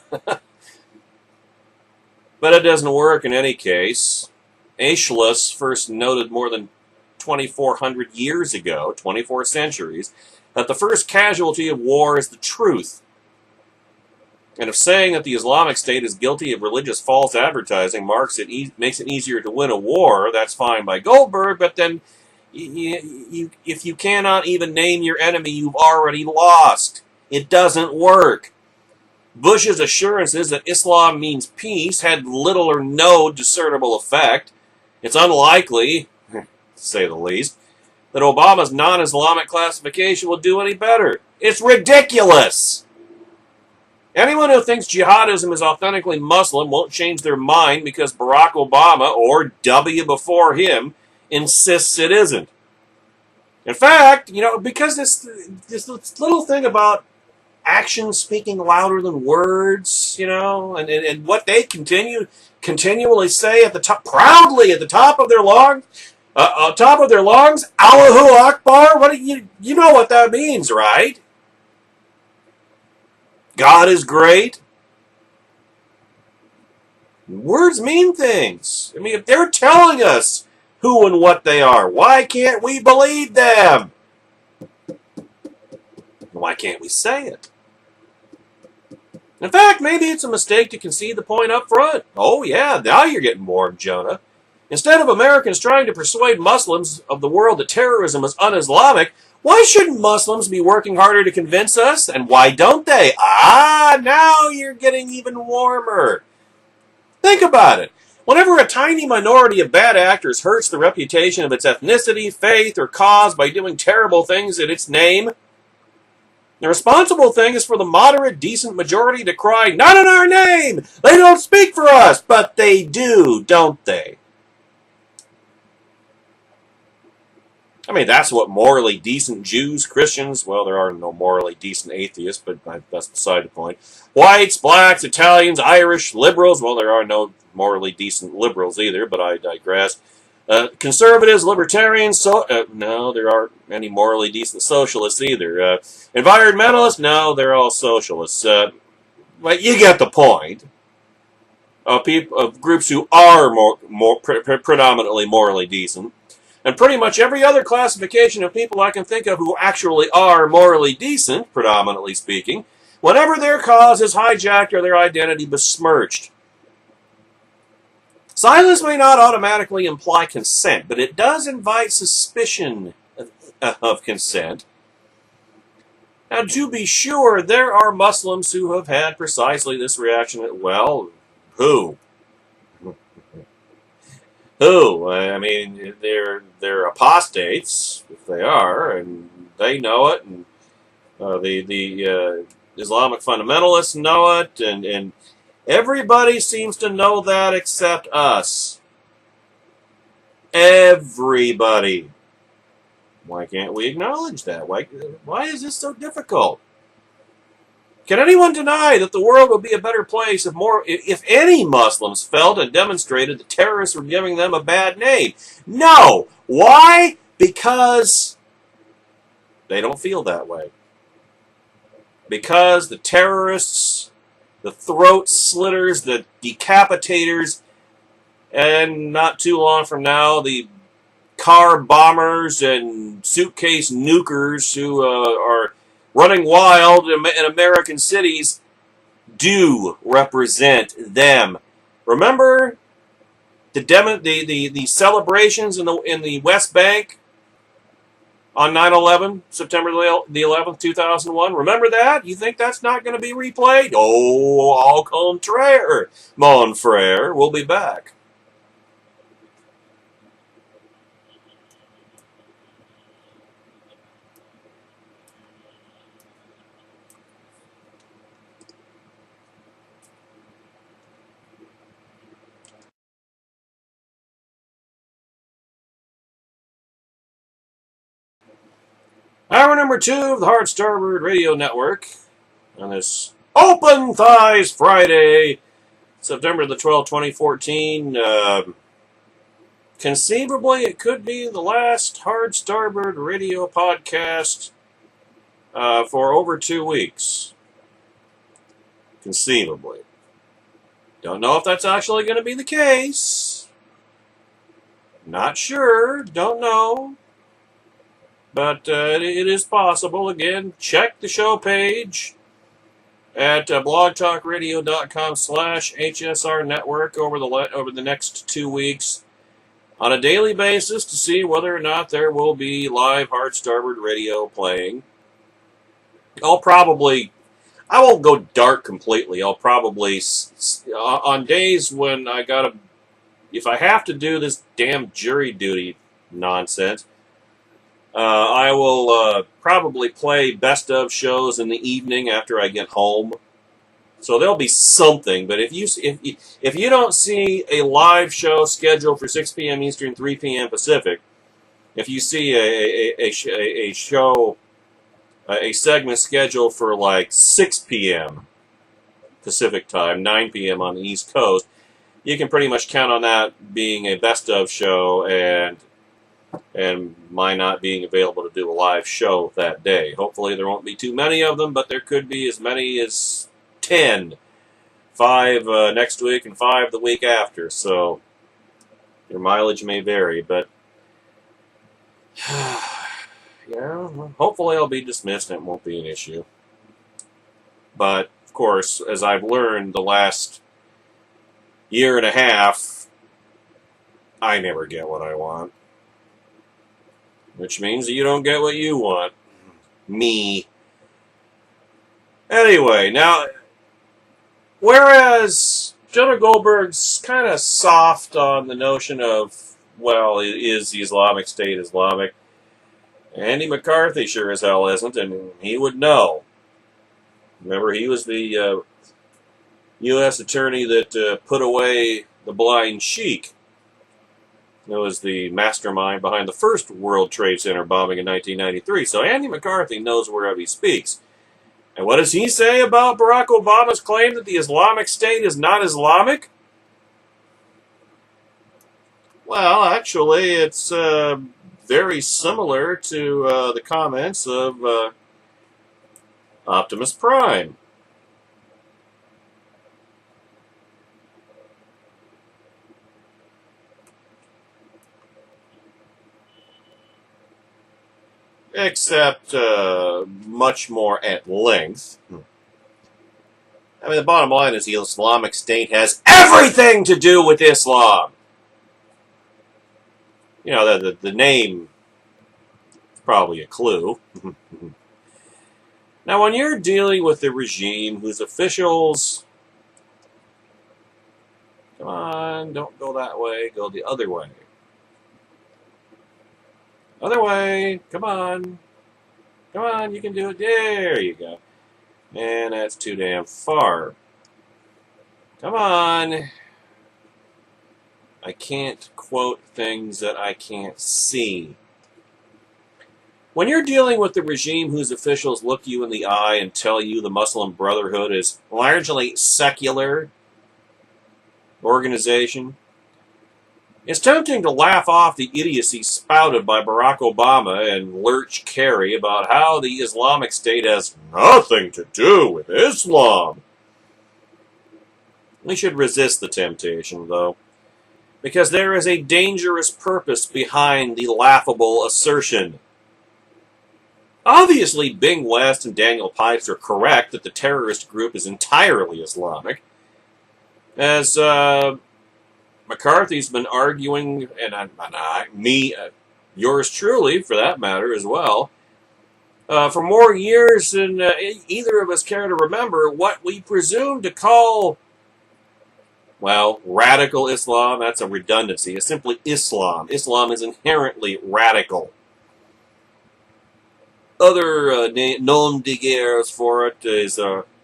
But it doesn't work in any case. Aeschylus first noted more than 2,400 years ago, 24 centuries, that the first casualty of war is the truth. And if saying that the Islamic State is guilty of religious false advertising makes it easier to win a war, that's fine by Goldberg, but then if you cannot even name your enemy, you've already lost. It doesn't work. Bush's assurances that Islam means peace had little or no discernible effect. It's unlikely, to say the least, that Obama's non-Islamic classification will do any better. It's ridiculous! Anyone who thinks jihadism is authentically Muslim won't change their mind because Barack Obama, or W before him, insists it isn't. In fact, because this little thing about actions speaking louder than words, and what they continually say at the top, proudly at the top of their lungs, Allahu Akbar. What you know what that means, right? God is great. Words mean things. I mean, if they're telling us who and what they are, why can't we believe them? Why can't we say it? In fact, maybe it's a mistake to concede the point up front. Oh yeah, now you're getting warm, Jonah. Instead of Americans trying to persuade Muslims of the world that terrorism is un-Islamic, why shouldn't Muslims be working harder to convince us? And why don't they? Now you're getting even warmer. Think about it. Whenever a tiny minority of bad actors hurts the reputation of its ethnicity, faith, or cause by doing terrible things in its name, the responsible thing is for the moderate, decent majority to cry, "Not in our name! They don't speak for us!" But they do, don't they? I mean, that's what morally decent Jews, Christians, well, there are no morally decent atheists, but that's beside the point. Whites, blacks, Italians, Irish, liberals, well, there are no morally decent liberals either, but I digress. Conservatives, libertarians, no, there aren't any morally decent socialists either. Environmentalists, no, they're all socialists. But you get the point. Of groups who are predominantly morally decent. And pretty much every other classification of people I can think of who actually are morally decent, predominantly speaking, whenever their cause is hijacked or their identity besmirched. Silence may not automatically imply consent, but it does invite suspicion of consent. Now, to be sure, there are Muslims who have had precisely this reaction. Well, who? Who? I mean, they're apostates, if they are, and they know it, and the Islamic fundamentalists know it, and everybody seems to know that except us. Everybody. Why can't we acknowledge that? Why is this so difficult? Can anyone deny that the world would be a better place if any Muslims felt and demonstrated that terrorists were giving them a bad name? No. Why? Because they don't feel that way. Because the terrorists, the throat slitters, the decapitators, And not too long from now, the car bombers and suitcase nukers who are running wild in American cities do represent them. Remember the celebrations in the West Bank on 9/11, September the 11th, 2001? Remember that? You think that's not going to be replayed? Oh, au contraire, mon frere. We'll be back. Hour number 2 of the Hard Starboard Radio Network on this Open Thighs Friday, September the 12th, 2014. Conceivably, it could be the last Hard Starboard Radio podcast for over 2 weeks. Conceivably. Don't know if that's actually going to be the case. Not sure. Don't know. But it is possible. Again, check the show page at blogtalkradio.com/HSR Network over the next 2 weeks on a daily basis to see whether or not there will be live Hard Starboard Radio playing. I won't go dark completely. I'll probably, on days when if I have to do this damn jury duty nonsense, I will probably play best of shows in the evening after I get home. So there'll be something. But if you don't see a live show scheduled for 6 p.m. Eastern, 3 p.m. Pacific, if you see a show, a segment scheduled for like 6 p.m. Pacific time, 9 p.m. on the East Coast, you can pretty much count on that being a best of show and my not being available to do a live show that day. Hopefully there won't be too many of them, but there could be as many as 10. 5 next week and 5 the week after, so your mileage may vary, but yeah, hopefully I'll be dismissed and it won't be an issue. But, of course, as I've learned the last year and a half, I never get what I want. Which means that you don't get what you want. Me. Anyway, now, whereas Jonah Goldberg's kind of soft on the notion of, well, is the Islamic State Islamic? Andy McCarthy sure as hell isn't, and he would know. Remember, he was the U.S. attorney that put away the blind sheik. It was the mastermind behind the first World Trade Center bombing in 1993. So Andy McCarthy knows wherever he speaks. And what does he say about Barack Obama's claim that the Islamic State is not Islamic? Well, actually, it's very similar to the comments of Optimus Prime. Except much more at length. I mean, the bottom line is the Islamic State has everything to do with Islam. You know, the name is probably a clue. Now, when you're dealing with a regime whose officials... Come on, don't go that way, go the other way. Other way, come on. Come on, you can do it. There you go. And that's too damn far. Come on. I can't quote things that I can't see. When you're dealing with the regime whose officials look you in the eye and tell you the Muslim Brotherhood is largely secular organization, it's tempting to laugh off the idiocy spouted by Barack Obama and Lurch Carey about how the Islamic State has nothing to do with Islam. We should resist the temptation, though, because there is a dangerous purpose behind the laughable assertion. Obviously, Bing West and Daniel Pipes are correct that the terrorist group is entirely Islamic. As McCarthy's been arguing, and yours truly, for that matter, as well, for more years than either of us care to remember, what we presume to call, well, radical Islam, that's a redundancy. It's simply Islam. Islam is inherently radical. Other nom de guerres for it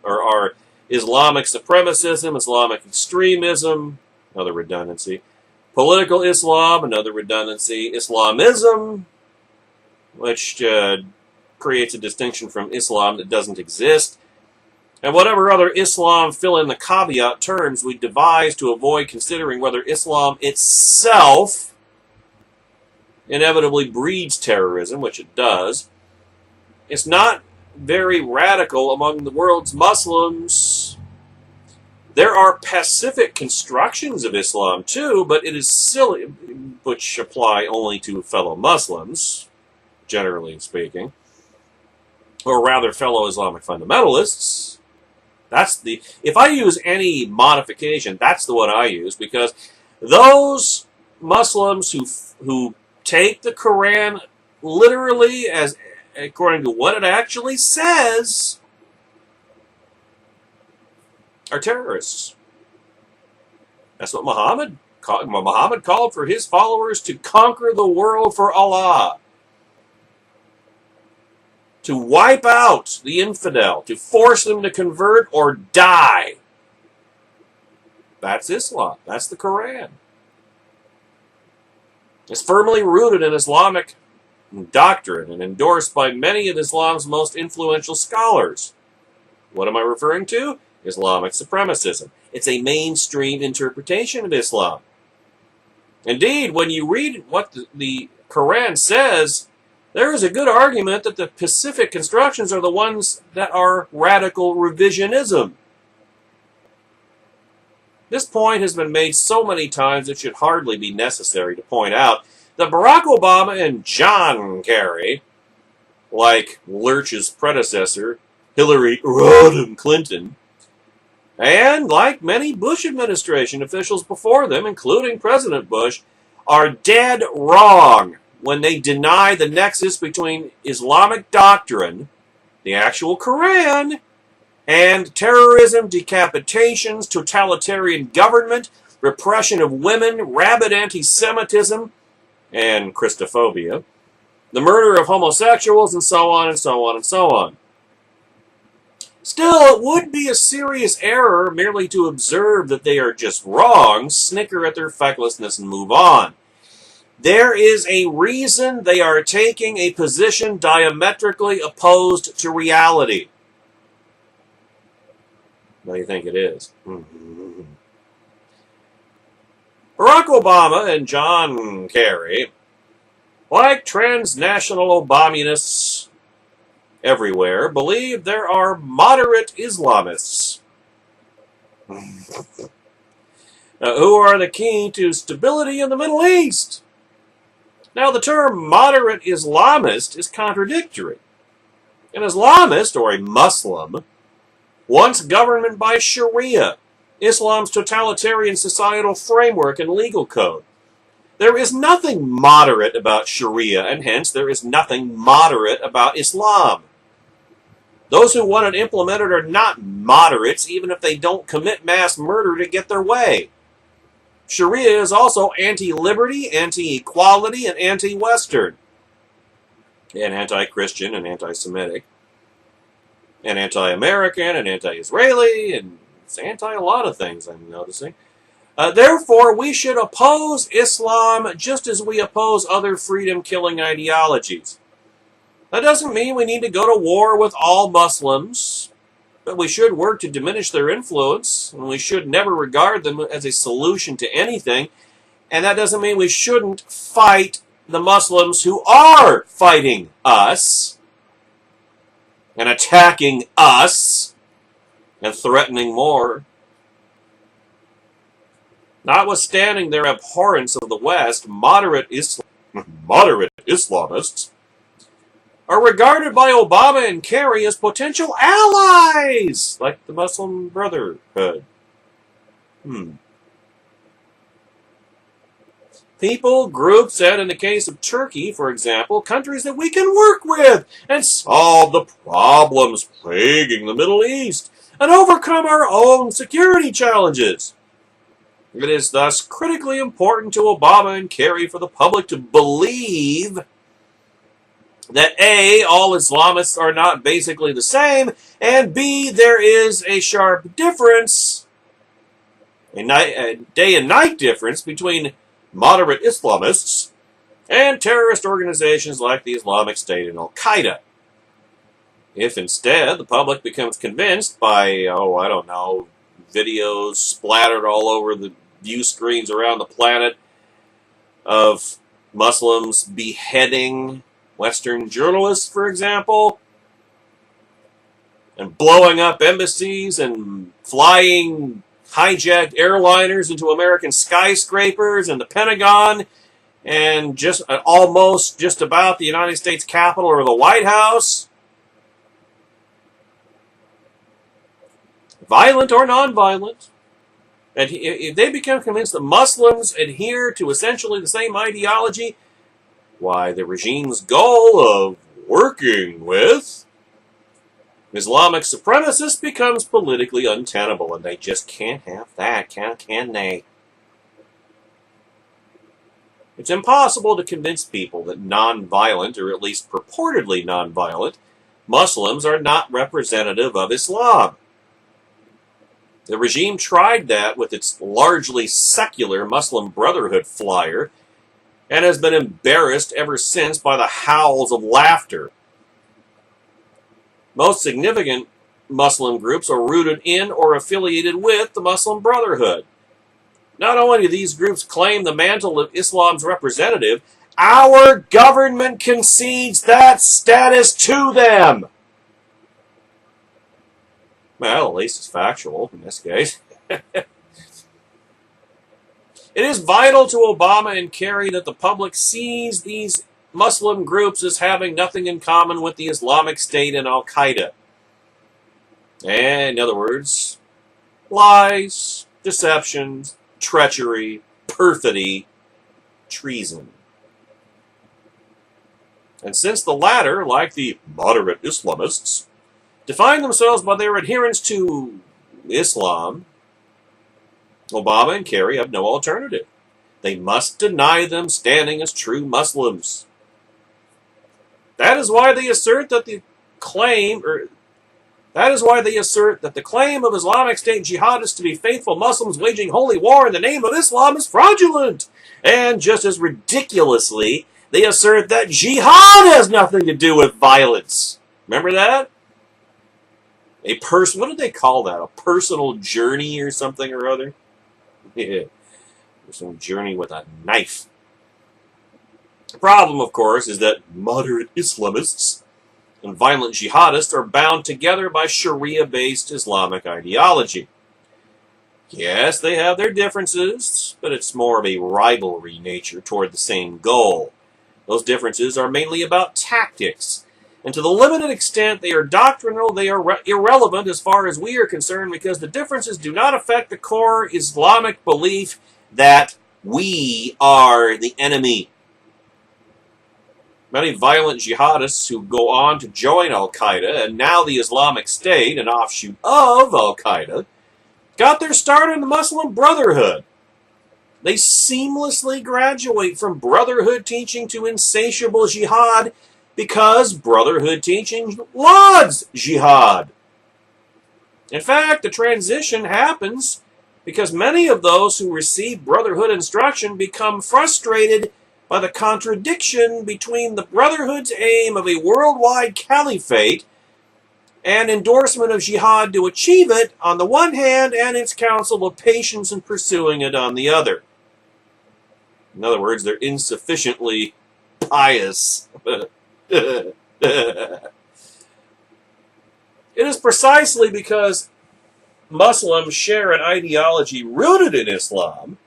are Islamic supremacism, Islamic extremism, another redundancy. Political Islam, another redundancy. Islamism, which creates a distinction from Islam that doesn't exist. And whatever other Islam fill in the caveat terms we devise to avoid considering whether Islam itself inevitably breeds terrorism, which it does. It's not very radical among the world's Muslims. There are pacific constructions of Islam too, but it is silly, which apply only to fellow Muslims, generally speaking, or rather fellow Islamic fundamentalists. If I use any modification, that's the one I use, because those Muslims who take the Quran literally as according to what it actually says are terrorists. That's what Muhammad called for his followers to conquer the world for Allah. To wipe out the infidel, to force them to convert or die. That's Islam. That's the Quran. It's firmly rooted in Islamic doctrine and endorsed by many of Islam's most influential scholars. What am I referring to? Islamic supremacism. It's a mainstream interpretation of Islam. Indeed, when you read what the Quran says, there is a good argument that the Pacific constructions are the ones that are radical revisionism. This point has been made so many times it should hardly be necessary to point out that Barack Obama and John Kerry, like Lurch's predecessor, Hillary Rodham Clinton, and like many Bush administration officials before them, including President Bush, are dead wrong when they deny the nexus between Islamic doctrine, the actual Quran, and terrorism, decapitations, totalitarian government, repression of women, rabid anti-Semitism, and Christophobia, the murder of homosexuals, and so on and so on and so on. Still, it would be a serious error merely to observe that they are just wrong, snicker at their fecklessness, and move on. There is a reason they are taking a position diametrically opposed to reality. What do you think it is? Barack Obama and John Kerry, like transnational Obamunists everywhere, believe there are moderate Islamists who are the key to stability in the Middle East. Now, the term moderate Islamist is contradictory. An Islamist, or a Muslim, wants government by Sharia, Islam's totalitarian societal framework and legal code. There is nothing moderate about Sharia, and hence there is nothing moderate about Islam. Those who want it implemented are not moderates, even if they don't commit mass murder to get their way. Sharia is also anti-liberty, anti-equality, and anti-Western, and anti-Christian, and anti-Semitic, and anti-American, and anti-Israeli, and it's anti a lot of things, I'm noticing. Therefore, we should oppose Islam just as we oppose other freedom-killing ideologies. That doesn't mean we need to go to war with all Muslims, but we should work to diminish their influence, and we should never regard them as a solution to anything, and that doesn't mean we shouldn't fight the Muslims who are fighting us, and attacking us, and threatening more. Notwithstanding their abhorrence of the West, moderate Islamists are regarded by Obama and Kerry as potential allies, like the Muslim Brotherhood. People, groups, and in the case of Turkey, for example, countries that we can work with and solve the problems plaguing the Middle East and overcome our own security challenges. It is thus critically important to Obama and Kerry for the public to believe that A, all Islamists are not basically the same, and B, there is a sharp difference, a day and night difference between moderate Islamists and terrorist organizations like the Islamic State and Al-Qaeda. If instead the public becomes convinced by, videos splattered all over the view screens around the planet of Muslims beheading Western journalists, for example, and blowing up embassies and flying hijacked airliners into American skyscrapers and the Pentagon and almost just about the United States Capitol or the White House, violent or nonviolent, and if they become convinced that Muslims adhere to essentially the same ideology, why, the regime's goal of working with Islamic supremacists becomes politically untenable, and they just can't have that, can they? It's impossible to convince people that nonviolent, or at least purportedly nonviolent, Muslims are not representative of Islam. The regime tried that with its largely secular Muslim Brotherhood flyer and has been embarrassed ever since by the howls of laughter. Most significant Muslim groups are rooted in or affiliated with the Muslim Brotherhood. Not only do these groups claim the mantle of Islam's representative, our government concedes that status to them. Well, at least it's factual in this case. It is vital to Obama and Kerry that the public sees these Muslim groups as having nothing in common with the Islamic State and Al-Qaeda. And, in other words, lies, deceptions, treachery, perfidy, treason. And since the latter, like the moderate Islamists, define themselves by their adherence to Islam, Obama and Kerry have no alternative. They must deny them standing as true Muslims. That is why they assert that the claim of Islamic State jihadists to be faithful Muslims waging holy war in the name of Islam is fraudulent. And just as ridiculously, they assert that jihad has nothing to do with violence. Remember that? What did they call that? A personal journey or something or other? Yeah. Some journey with a knife. The problem, of course, is that moderate Islamists and violent jihadists are bound together by Sharia-based Islamic ideology. Yes, they have their differences, but it's more of a rivalry nature toward the same goal. Those differences are mainly about tactics, and to the limited extent they are doctrinal, they are irrelevant as far as we are concerned because the differences do not affect the core Islamic belief that we are the enemy. Many violent jihadists who go on to join Al-Qaeda and now the Islamic State, an offshoot of Al-Qaeda, got their start in the Muslim Brotherhood. They seamlessly graduate from Brotherhood teaching to insatiable jihad because Brotherhood teaching lauds jihad. In fact, the transition happens because many of those who receive Brotherhood instruction become frustrated by the contradiction between the Brotherhood's aim of a worldwide caliphate and endorsement of jihad to achieve it on the one hand and its counsel of patience in pursuing it on the other. In other words, they're insufficiently pious. It is precisely because Muslims share an ideology rooted in Islam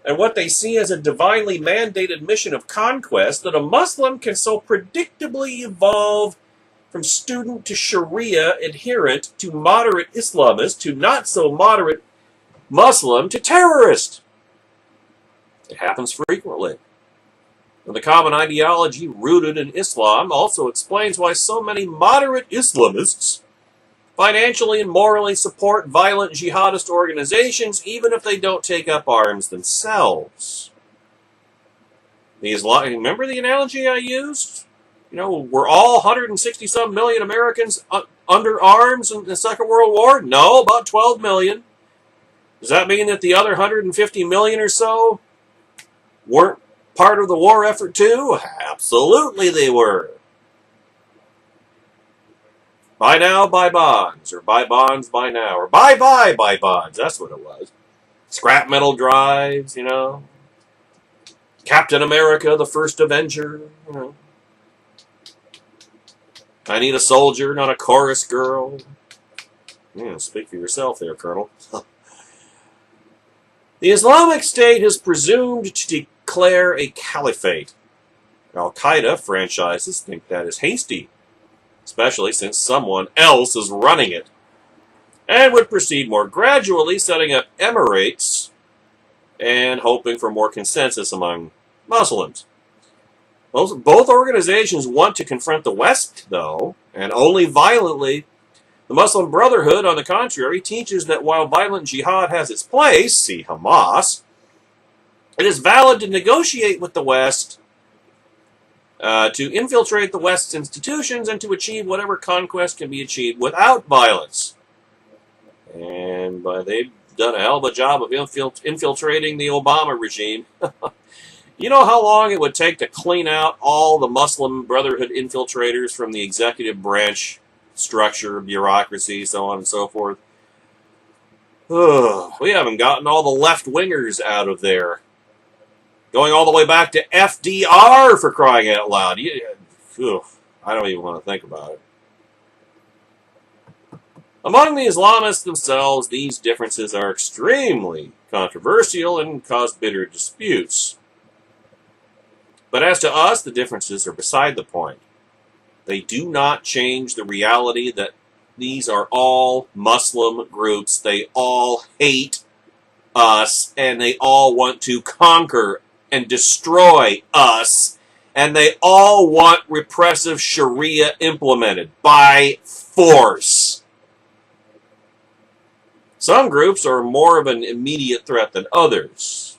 and what they see as a divinely mandated mission of conquest, that a Muslim can so predictably evolve from student to Sharia adherent to moderate Islamist to not so moderate Muslim to terrorist. It happens frequently. And the common ideology rooted in Islam also explains why so many moderate Islamists financially and morally support violent jihadist organizations, even if they don't take up arms themselves. Remember the analogy I used? Were all 160-some million Americans under arms in the Second World War? No, about 12 million. Does that mean that the other 150 million or so weren't part of the war effort too? Absolutely they were. Buy now, buy bonds, or buy bonds, buy now, or buy bonds. That's what it was. Scrap metal drives, Captain America, the first Avenger, I need a soldier, not a chorus girl. Speak for yourself there, Colonel. The Islamic State has presumed to declare a caliphate. Al-Qaeda franchises think that is hasty, especially since someone else is running it, and would proceed more gradually, setting up emirates and hoping for more consensus among Muslims. Both organizations want to confront the West, though, and only violently. The Muslim Brotherhood, on the contrary, teaches that while violent jihad has its place, see Hamas, it is valid to negotiate with the West, to infiltrate the West's institutions, and to achieve whatever conquest can be achieved without violence. And they've done a hell of a job of infiltrating the Obama regime. You know how long it would take to clean out all the Muslim Brotherhood infiltrators from the executive branch structure, bureaucracy, so on and so forth? We haven't gotten all the left-wingers out of there. Going all the way back to FDR, for crying out loud. I don't even want to think about it. Among the Islamists themselves, these differences are extremely controversial and cause bitter disputes. But as to us, the differences are beside the point. They do not change the reality that these are all Muslim groups. They all hate us, and they all want to conquer and destroy us, and they all want repressive Sharia implemented by force. Some groups are more of an immediate threat than others.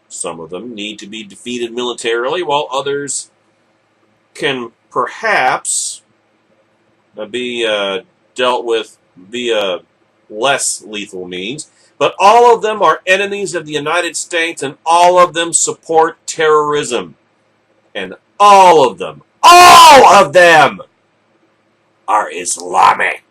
Some of them need to be defeated militarily, while others can perhaps be dealt with via less lethal means. But all of them are enemies of the United States, and all of them support terrorism. And all of them are Islamic.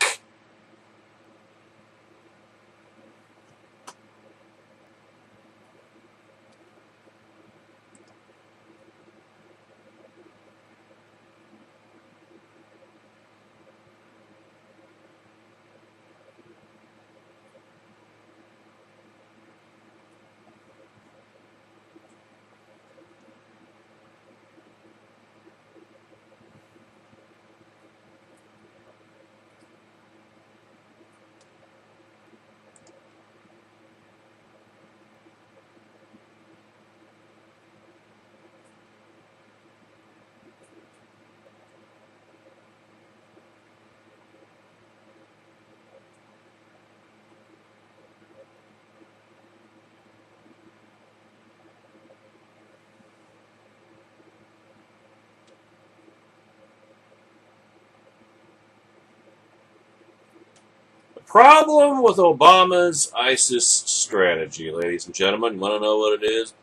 Problem with Obama's ISIS strategy, ladies and gentlemen. You want to know what it is?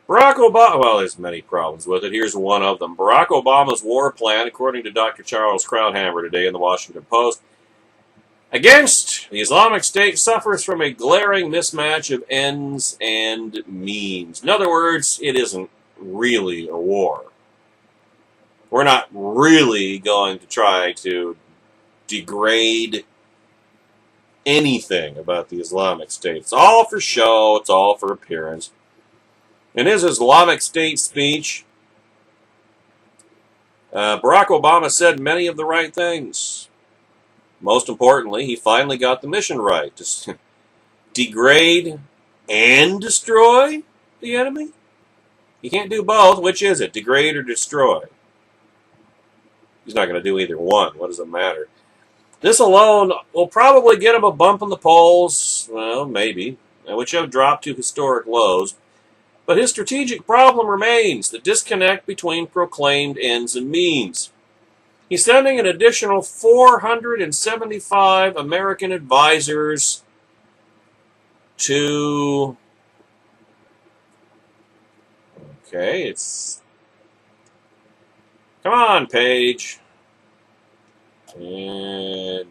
Barack Obama, well, there's many problems with it. Here's one of them. Barack Obama's war plan, according to Dr. Charles Krauthammer today in the Washington Post, against the Islamic State suffers from a glaring mismatch of ends and means. In other words, it isn't really a war. We're not really going to try to degrade anything about the Islamic State. It's all for show. It's all for appearance. In his Islamic State speech, Barack Obama said many of the right things. Most importantly, he finally got the mission right. To degrade and destroy the enemy? You can't do both. Which is it? Degrade or destroy? He's not going to do either one. What does it matter? This alone will probably get him a bump in the polls. Well, maybe. Which have dropped to historic lows. But his strategic problem remains the disconnect between proclaimed ends and means. He's sending an additional 475 American advisors to... Okay, it's... Come on, Paige. And...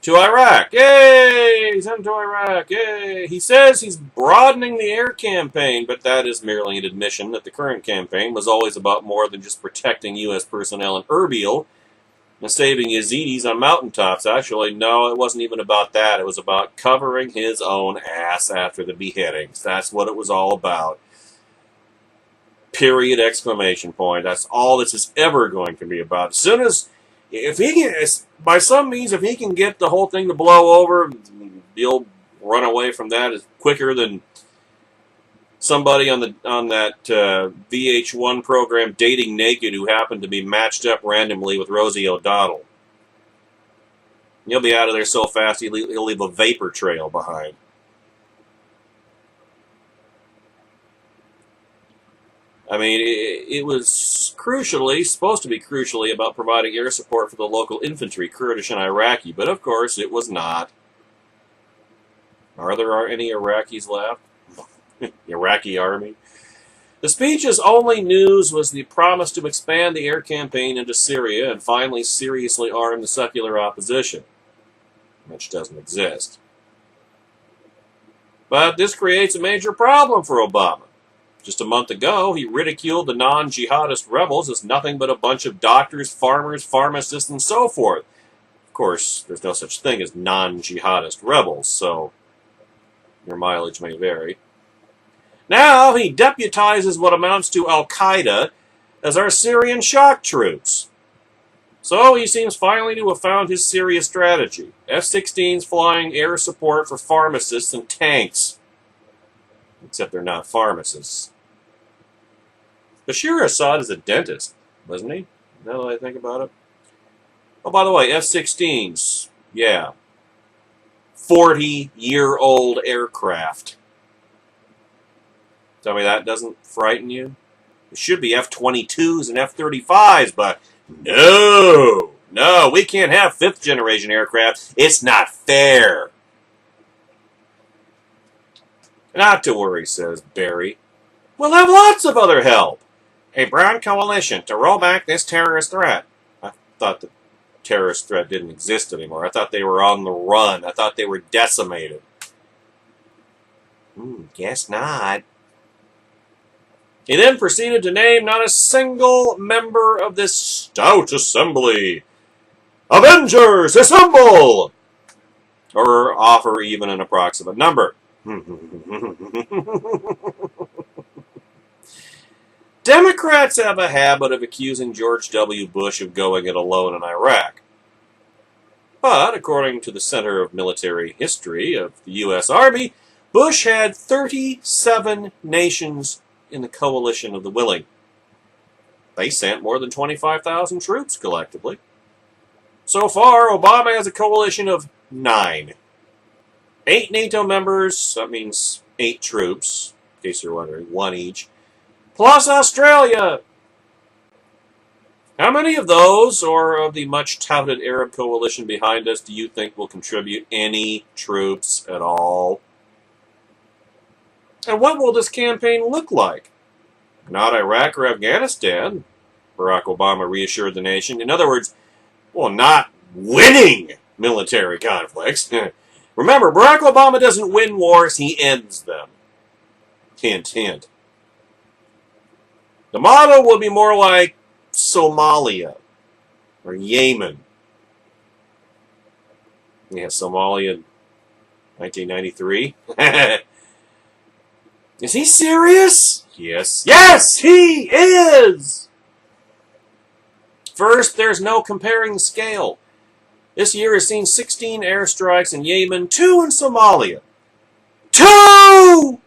To Iraq. Yay! He's sent to Iraq. Yay! He says he's broadening the air campaign, but that is merely an admission that the current campaign was always about more than just protecting U.S. personnel in Erbil and saving Yazidis on mountaintops. Actually, no, it wasn't even about that. It was about covering his own ass after the beheadings. That's what it was all about. Period, exclamation point. That's all this is ever going to be about. As soon as, if he can, by some means, if he can get the whole thing to blow over, he'll run away from that as quicker than somebody on that VH1 program, Dating Naked, who happened to be matched up randomly with Rosie O'Donnell. He'll be out of there so fast he'll leave a vapor trail behind. I mean, it was supposed to be crucially about providing air support for the local infantry, Kurdish and Iraqi, but of course it was not. Are there any Iraqis left? Iraqi army? The speech's only news was the promise to expand the air campaign into Syria and finally seriously arm the secular opposition, which doesn't exist. But this creates a major problem for Obama. Just a month ago, he ridiculed the non-jihadist rebels as nothing but a bunch of doctors, farmers, pharmacists, and so forth. Of course, there's no such thing as non-jihadist rebels, so your mileage may vary. Now he deputizes what amounts to Al-Qaeda as our Syrian shock troops. So he seems finally to have found his serious strategy. F-16s flying air support for pharmacists and tanks. Except they're not pharmacists. Bashir Assad is a dentist, wasn't he? Now that I think about it. Oh, by the way, F-16s. Yeah. 40-year-old aircraft. Tell me that doesn't frighten you? It should be F-22s and F-35s, but no, we can't have fifth-generation aircraft. It's not fair. Not to worry, says Barry. We'll have lots of other help. A broad coalition to roll back this terrorist threat. I thought the terrorist threat didn't exist anymore. I thought they were on the run. I thought they were decimated. Guess not. He then proceeded to name not a single member of this stout assembly. Avengers, assemble! Or offer even an approximate number. Democrats have a habit of accusing George W. Bush of going it alone in Iraq. But, according to the Center of Military History of the U.S. Army, Bush had 37 nations in the coalition of the willing. They sent more than 25,000 troops collectively. So far, Obama has a coalition of 9. 8 NATO members, that means 8 troops, in case you're wondering, 1 each, plus Australia. How many of those, or of the much-touted Arab coalition behind us, do you think will contribute any troops at all? And what will this campaign look like? Not Iraq or Afghanistan, Barack Obama reassured the nation. In other words, well, not winning military conflicts. Remember, Barack Obama doesn't win wars, he ends them. Hint, hint. The motto will be more like Somalia or Yemen. Yeah, Somalia, 1993. Is he serious? Yes. Yes, he is! First, there's no comparing the scale. This year has seen 16 airstrikes in Yemen, 2 in Somalia. 2!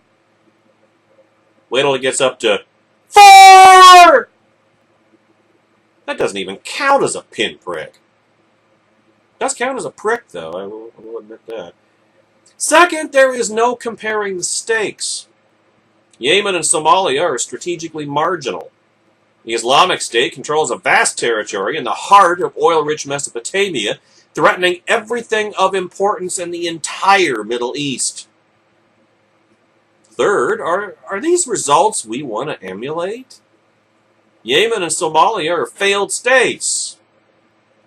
Wait till it gets up to 4! That doesn't even count as a pinprick. It does count as a prick, though, I will admit that. Second, there is no comparing the stakes. Yemen and Somalia are strategically marginal. The Islamic State controls a vast territory in the heart of oil-rich Mesopotamia, threatening everything of importance in the entire Middle East. Third, are these results we want to emulate? Yemen and Somalia are failed states,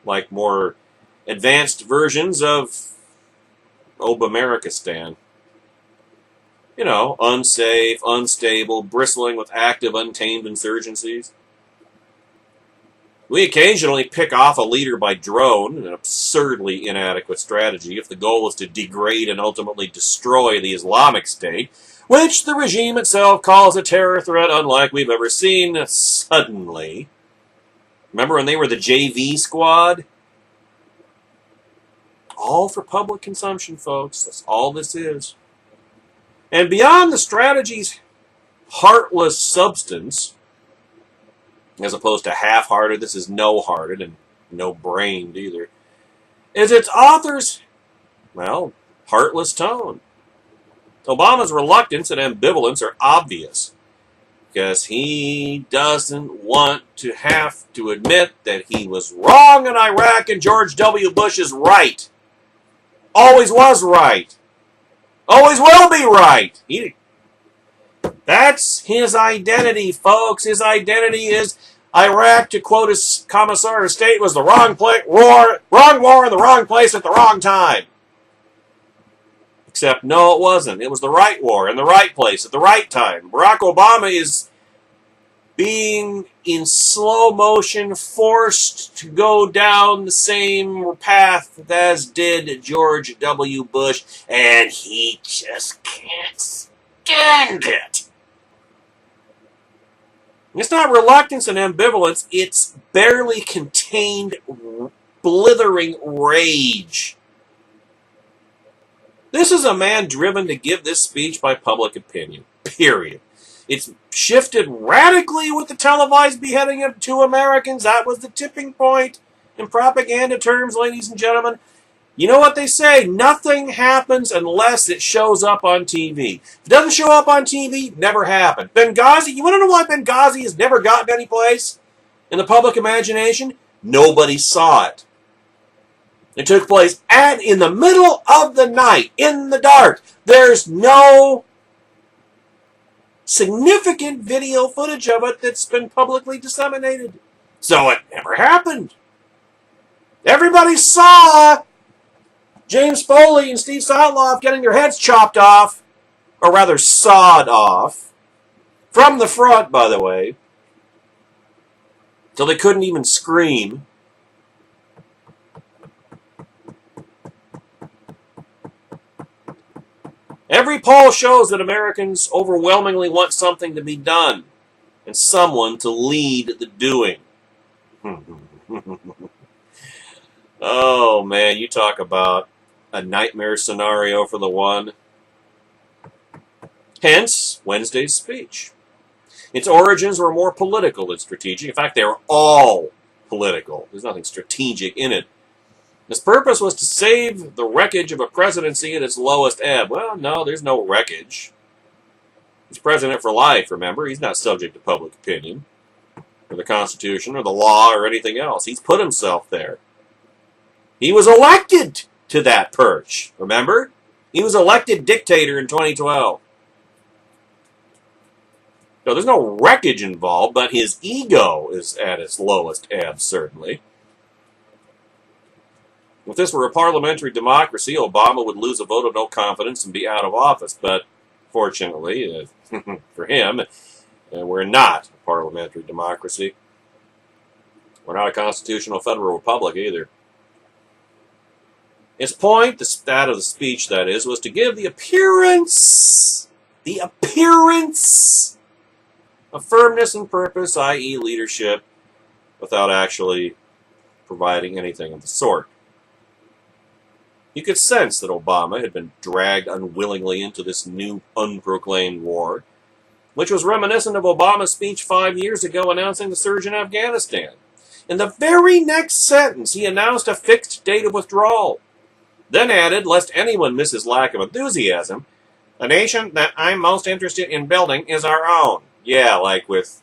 like more advanced versions of Obamamerikistan. You know, unsafe, unstable, bristling with active, untamed insurgencies. We occasionally pick off a leader by drone, an absurdly inadequate strategy if the goal is to degrade and ultimately destroy the Islamic State, which the regime itself calls a terror threat unlike we've ever seen suddenly. Remember when they were the JV squad? All for public consumption, folks. That's all this is. And beyond the strategy's heartless substance, as opposed to half-hearted, this is no-hearted and no-brained either, is its author's, well, heartless tone. Obama's reluctance and ambivalence are obvious, because he doesn't want to have to admit that he was wrong in Iraq and George W. Bush is right. Always was right. Always will be right. That's his identity, folks. His identity is Iraq, to quote his Commissar of State, was the wrong war in the wrong place at the wrong time. Except, no, it wasn't. It was the right war in the right place at the right time. Barack Obama is being, in slow motion, forced to go down the same path as did George W. Bush, and he just can't stand it. It's not reluctance and ambivalence, it's barely contained, blithering rage. This is a man driven to give this speech by public opinion, period. It's shifted radically with the televised beheading of 2 Americans. That was the tipping point in propaganda terms, ladies and gentlemen. You know what they say, nothing happens unless it shows up on TV. If it doesn't show up on TV, never happened. Benghazi, you want to know why Benghazi has never gotten any place in the public imagination? Nobody saw it. It took place in the middle of the night, in the dark. There's no significant video footage of it that's been publicly disseminated. So it never happened. Everybody saw James Foley and Steve Sotloff getting their heads chopped off, or rather sawed off, from the front, by the way, till they couldn't even scream. Every poll shows that Americans overwhelmingly want something to be done, and someone to lead the doing. Oh, man, you talk about a nightmare scenario for the one. Hence, Wednesday's speech. Its origins were more political than strategic. In fact, they were all political. There's nothing strategic in it. His purpose was to save the wreckage of a presidency at its lowest ebb. Well, no, there's no wreckage. He's president for life, remember? He's not subject to public opinion, or the Constitution, or the law, or anything else. He's put himself there. He was elected to that perch, remember? He was elected dictator in 2012. So there's no wreckage involved, but his ego is at its lowest ebb, certainly. If this were a parliamentary democracy, Obama would lose a vote of no confidence and be out of office. But fortunately, for him, we're not a parliamentary democracy. We're not a constitutional federal republic either. His point, that of the speech that is, was to give the appearance of firmness and purpose, i.e. leadership, without actually providing anything of the sort. You could sense that Obama had been dragged unwillingly into this new unproclaimed war, which was reminiscent of Obama's speech 5 years ago announcing the surge in Afghanistan. In the very next sentence, he announced a fixed date of withdrawal, then added, lest anyone miss his lack of enthusiasm, "The nation that I'm most interested in building is our own." Yeah, like with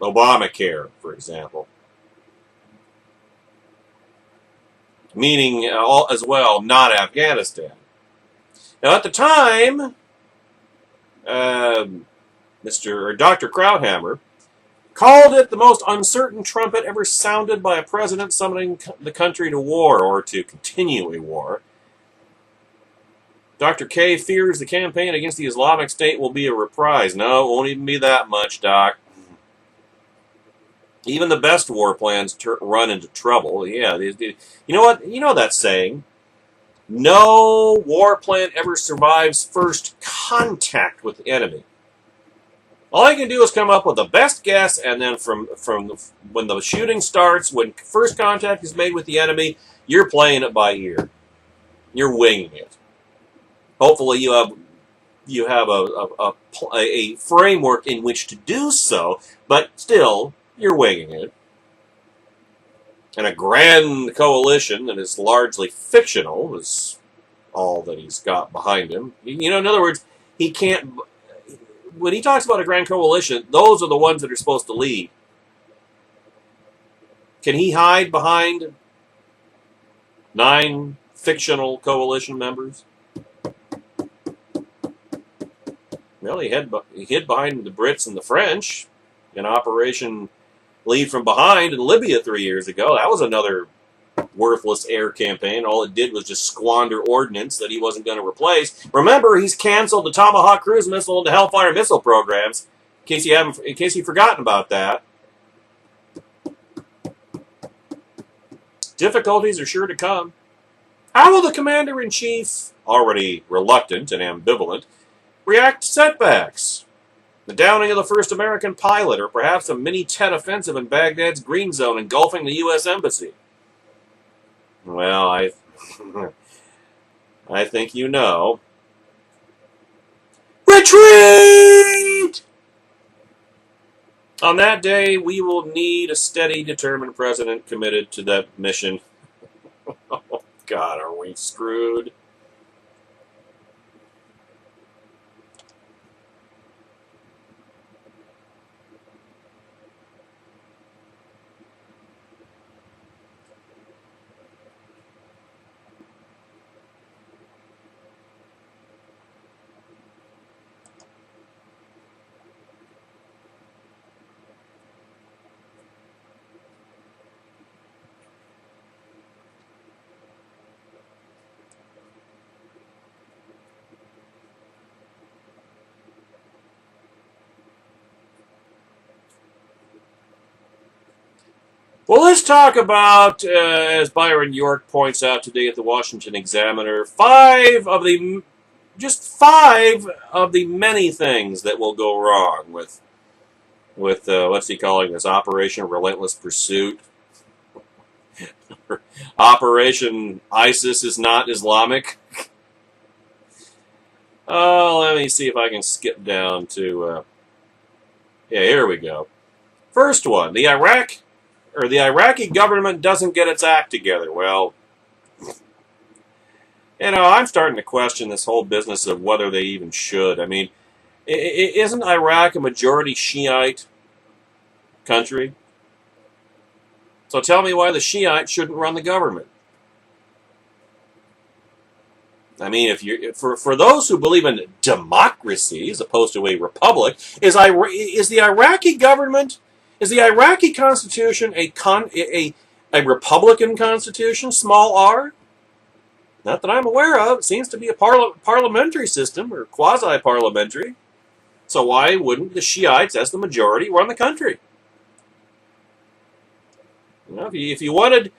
Obamacare, for example. Meaning, as well, not Afghanistan. Now, at the time, Dr. Krauthammer called it the most uncertain trumpet ever sounded by a president summoning the country to war, or to continue a war. Dr. K fears the campaign against the Islamic State will be a reprise. No, it won't even be that much, Doc. Even the best war plans run into trouble. Yeah, you know what? You know that saying. No war plan ever survives first contact with the enemy. All I can do is come up with the best guess, and then from when the shooting starts, when first contact is made with the enemy, you're playing it by ear. You're winging it. Hopefully, you have a framework in which to do so, but still, you're winging it. And a grand coalition that is largely fictional is all that he's got behind him. You know, in other words, he can't. When he talks about a grand coalition, those are the ones that are supposed to lead. Can he hide behind 9 fictional coalition members? Well, he hid behind the Brits and the French in Operation Lead from Behind in Libya 3 years ago. That was another worthless air campaign. All it did was just squander ordnance that he wasn't going to replace. Remember, he's canceled the Tomahawk cruise missile and the Hellfire missile programs. In case you've forgotten about that. Difficulties are sure to come. How will the commander-in-chief, already reluctant and ambivalent, react to setbacks? The downing of the first American pilot, or perhaps a mini-Tet offensive in Baghdad's green zone engulfing the U.S. Embassy? Well, I think you know. Retreat! On that day, we will need a steady, determined president committed to that mission. Oh, God, are we screwed? Well, let's talk about, as Byron York points out today at the Washington Examiner, 5 of the many things that will go wrong with what's he calling this, Operation Relentless Pursuit, Operation ISIS is not Islamic. Let me see if I can skip down to, yeah, here we go. First one, the Iraqi government doesn't get its act together. Well, I'm starting to question this whole business of whether they even should. I mean, isn't Iraq a majority Shiite country? So tell me why the Shiites shouldn't run the government. I mean, for those who believe in democracy as opposed to a republic, is the Iraqi government, is the Iraqi constitution a Republican constitution, small r? Not that I'm aware of. It seems to be a parliamentary system, or quasi-parliamentary. So why wouldn't the Shiites, as the majority, run the country? If you wanted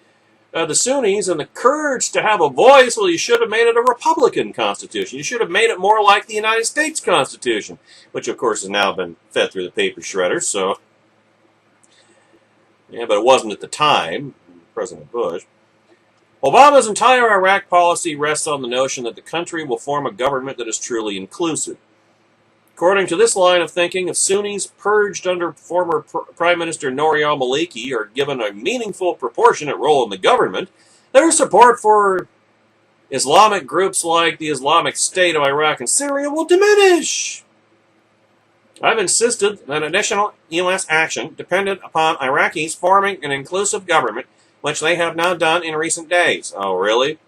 the Sunnis and the Kurds to have a voice, well, you should have made it a Republican constitution. You should have made it more like the United States Constitution, which, of course, has now been fed through the paper shredder. So, yeah, but it wasn't at the time, President Bush. Obama's entire Iraq policy rests on the notion that the country will form a government that is truly inclusive. According to this line of thinking, if Sunnis purged under former Prime Minister Nouri al-Maliki are given a meaningful, proportionate role in the government, their support for Islamic groups like the Islamic State of Iraq and Syria will diminish. I've insisted that additional U.S. action depended upon Iraqis forming an inclusive government, which they have now done in recent days. Oh, really?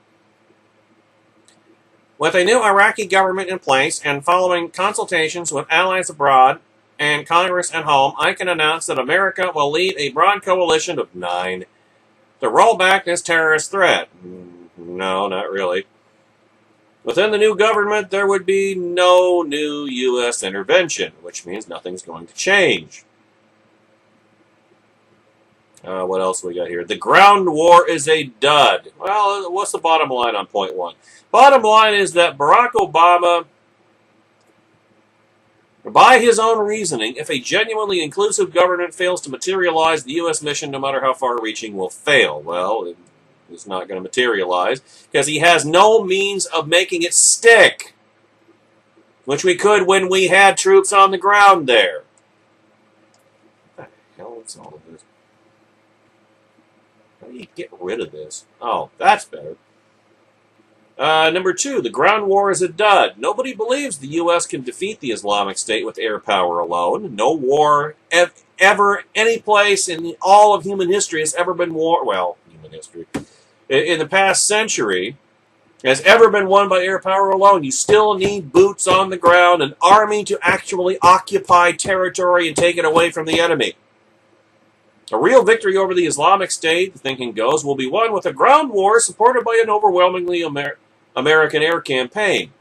With a new Iraqi government in place and following consultations with allies abroad and Congress at home, I can announce that America will lead a broad coalition of 9 to roll back this terrorist threat. No, not really. Within the new government, there would be no new U.S. intervention, which means nothing's going to change. What else we got here? The ground war is a dud. Well, what's the bottom line on point 1? Bottom line is that Barack Obama, by his own reasoning, if a genuinely inclusive government fails to materialize, the U.S. mission, no matter how far-reaching, will fail. Well, it's not going to materialize because he has no means of making it stick, which we could when we had troops on the ground there. What the hell is all of this? How do you get rid of this? Oh, that's better. Number 2, the ground war is a dud. Nobody believes the U.S. can defeat the Islamic State with air power alone. No war ever, any place in all of human history has ever been human history, in the past century, has ever been won by air power alone. You still need boots on the ground, an army to actually occupy territory and take it away from the enemy. A real victory over the Islamic State, the thinking goes, will be won with a ground war supported by an overwhelmingly American air campaign.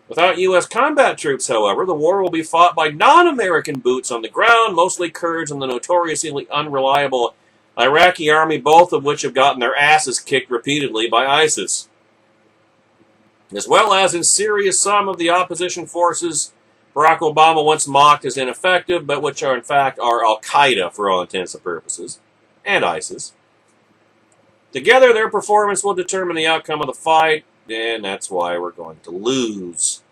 Without U.S. combat troops, however, the war will be fought by non-American boots on the ground, mostly Kurds and the notoriously unreliable Iraqi army, both of which have gotten their asses kicked repeatedly by ISIS. As well as in Syria, some of the opposition forces Barack Obama once mocked as ineffective, but which are in fact are al-Qaeda for all intents and purposes, and ISIS. Together, their performance will determine the outcome of the fight, and that's why we're going to lose.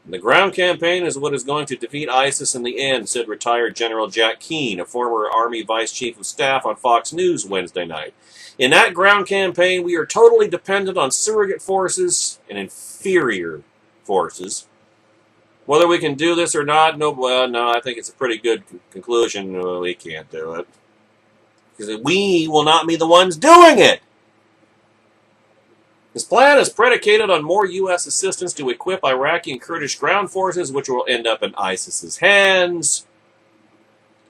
The ground campaign is what is going to defeat ISIS in the end, said retired General Jack Keane, a former Army Vice Chief of Staff on Fox News Wednesday night. In that ground campaign, we are totally dependent on surrogate forces and inferior forces. Whether we can do this or not, no, I think it's a pretty good conclusion. No, we can't do it. Because we will not be the ones doing it. This plan is predicated on more U.S. assistance to equip Iraqi and Kurdish ground forces, which will end up in ISIS's hands,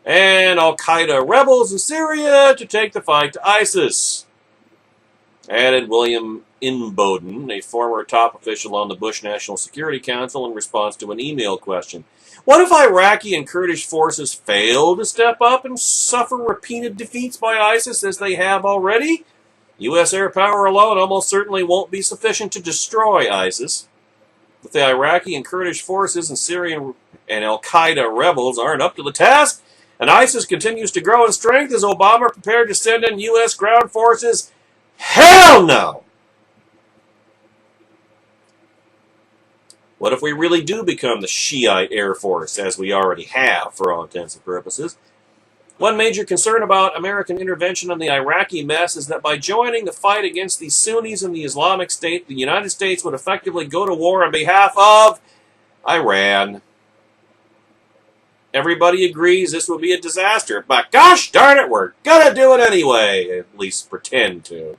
and al-Qaeda rebels in Syria to take the fight to ISIS, added William Inboden, a former top official on the Bush National Security Council, in response to an email question. What if Iraqi and Kurdish forces fail to step up and suffer repeated defeats by ISIS as they have already? U.S. air power alone almost certainly won't be sufficient to destroy ISIS. If the Iraqi and Kurdish forces and Syrian and al-Qaeda rebels aren't up to the task, and ISIS continues to grow in strength, is Obama prepared to send in U.S. ground forces? Hell no! What if we really do become the Shiite Air Force, as we already have, for all intents and purposes? One major concern about American intervention in the Iraqi mess is that by joining the fight against the Sunnis and the Islamic State, the United States would effectively go to war on behalf of Iran. Everybody agrees this would be a disaster, but gosh darn it, we're gonna do it anyway, at least pretend to.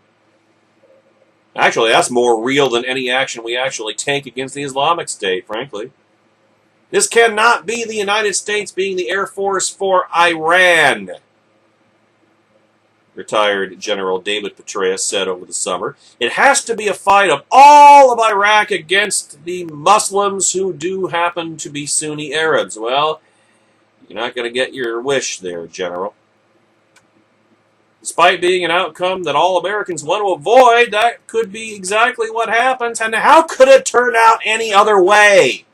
Actually, that's more real than any action we actually take against the Islamic State, frankly. This cannot be the United States being the Air Force for Iran, retired General David Petraeus said over the summer. It has to be a fight of all of Iraq against the Muslims who do happen to be Sunni Arabs. Well, you're not going to get your wish there, General. Despite being an outcome that all Americans want to avoid, that could be exactly what happens. And how could it turn out any other way?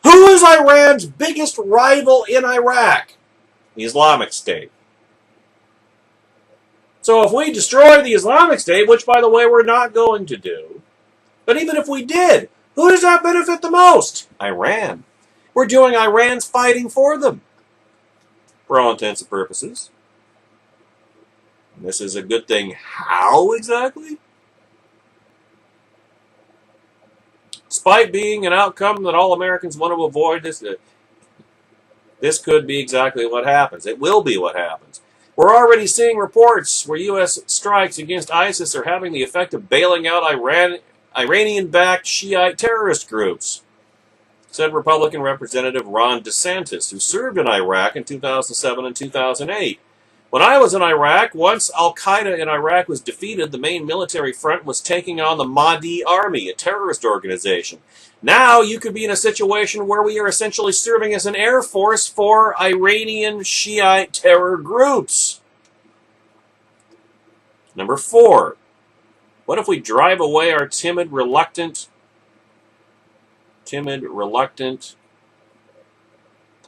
Who is Iran's biggest rival in Iraq? The Islamic State. So if we destroy the Islamic State, which, by the way, we're not going to do, but even if we did, who does that benefit the most? Iran. We're doing Iran's fighting for them, for all intents and purposes. And this is a good thing. How exactly? Despite being an outcome that all Americans want to avoid, this could be exactly what happens. It will be what happens. We're already seeing reports where U.S. strikes against ISIS are having the effect of bailing out Iranian-backed Shiite terrorist groups, said Republican Representative Ron DeSantis, who served in Iraq in 2007 and 2008. When I was in Iraq, once al-Qaeda in Iraq was defeated, the main military front was taking on the Mahdi Army, a terrorist organization. Now you could be in a situation where we are essentially serving as an air force for Iranian Shiite terror groups. Number 4, what if we drive away our timid, reluctant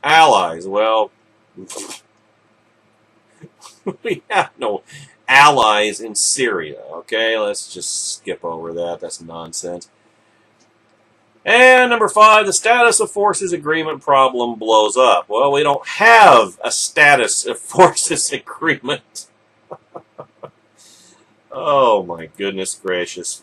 allies? Well, we have no allies in Syria, okay? Let's just skip over that. That's nonsense. And number 5, the status of forces agreement problem blows up. Well, we don't have a status of forces agreement. Oh, my goodness gracious.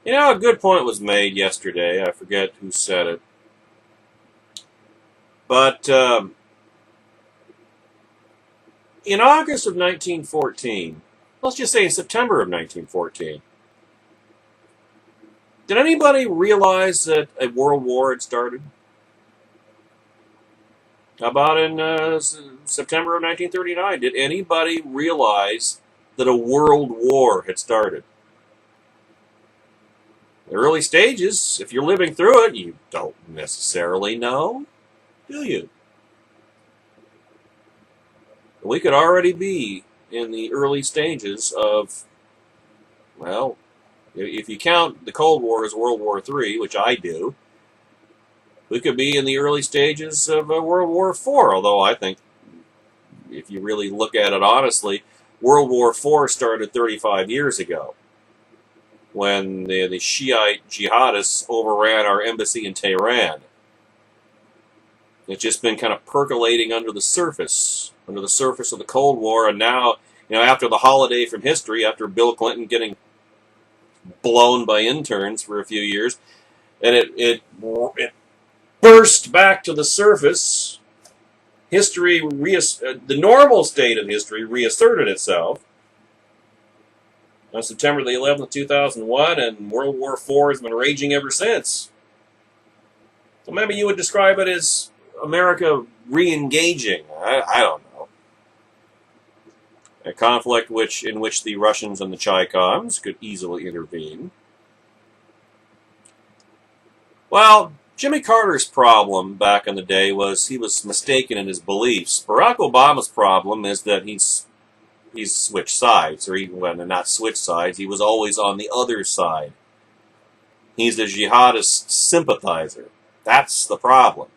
You know, a good point was made yesterday. I forget who said it. But in August of 1914, let's just say in September of 1914, did anybody realize that a world war had started? How about in September of 1939? Did anybody realize that a world war had started? The early stages, if you're living through it, you don't necessarily know, do you? We could already be in the early stages of, well, if you count the Cold War as World War III, which I do, we could be in the early stages of World War IV, although I think, if you really look at it honestly, World War IV started 35 years ago, when the Shiite jihadists overran our embassy in Tehran. It's just been kind of percolating under the surface of the Cold War, and now, after the holiday from history, after Bill Clinton getting blown by interns for a few years, and it burst back to the surface. History, the normal state of history, reasserted itself on September the 11th, 2001, and World War IV has been raging ever since. So maybe you would describe it as America re-engaging. I don't know. A conflict in which the Russians and the Chicons could easily intervene. Well, Jimmy Carter's problem back in the day was he was mistaken in his beliefs. Barack Obama's problem is that he's switched sides, or not switched sides, he was always on the other side. He's a jihadist sympathizer. That's the problem.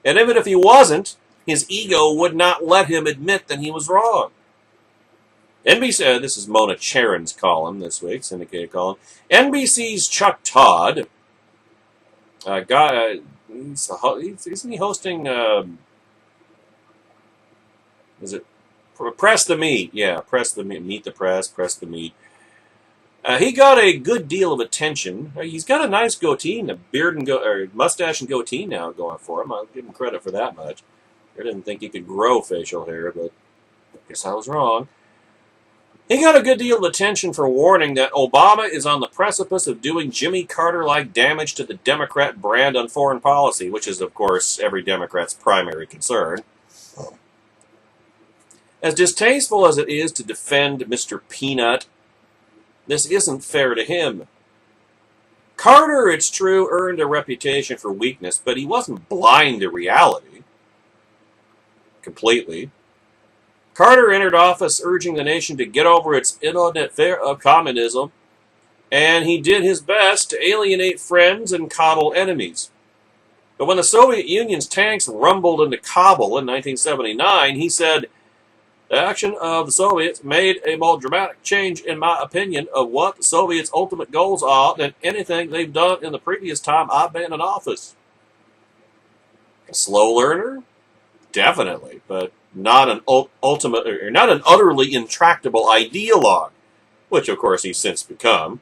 And even if he wasn't, his ego would not let him admit that he was wrong. NBC, this is Mona Charon's column this week, syndicated column. NBC's Chuck Todd, isn't he hosting, is it Press the Meat? Yeah, Press the Meat, Meet the Press, Press the Meat. He got a good deal of attention. He's got a nice goatee and a beard and mustache and goatee now going for him. I'll give him credit for that much. I didn't think he could grow facial hair, but I guess I was wrong. He got a good deal of attention for warning that Obama is on the precipice of doing Jimmy Carter-like damage to the Democrat brand on foreign policy, which is, of course, every Democrat's primary concern. As distasteful as it is to defend Mr. Peanut, this isn't fair to him. Carter, it's true, earned a reputation for weakness, but he wasn't blind to reality. Completely. Carter entered office urging the nation to get over its inordinate fear of communism, and he did his best to alienate friends and coddle enemies. But when the Soviet Union's tanks rumbled into Kabul in 1979, he said, "The action of the Soviets made a more dramatic change, in my opinion, of what the Soviets' ultimate goals are than anything they've done in the previous time I've been in office." A slow learner? Definitely, but not an not an utterly intractable ideologue, which of course he's since become.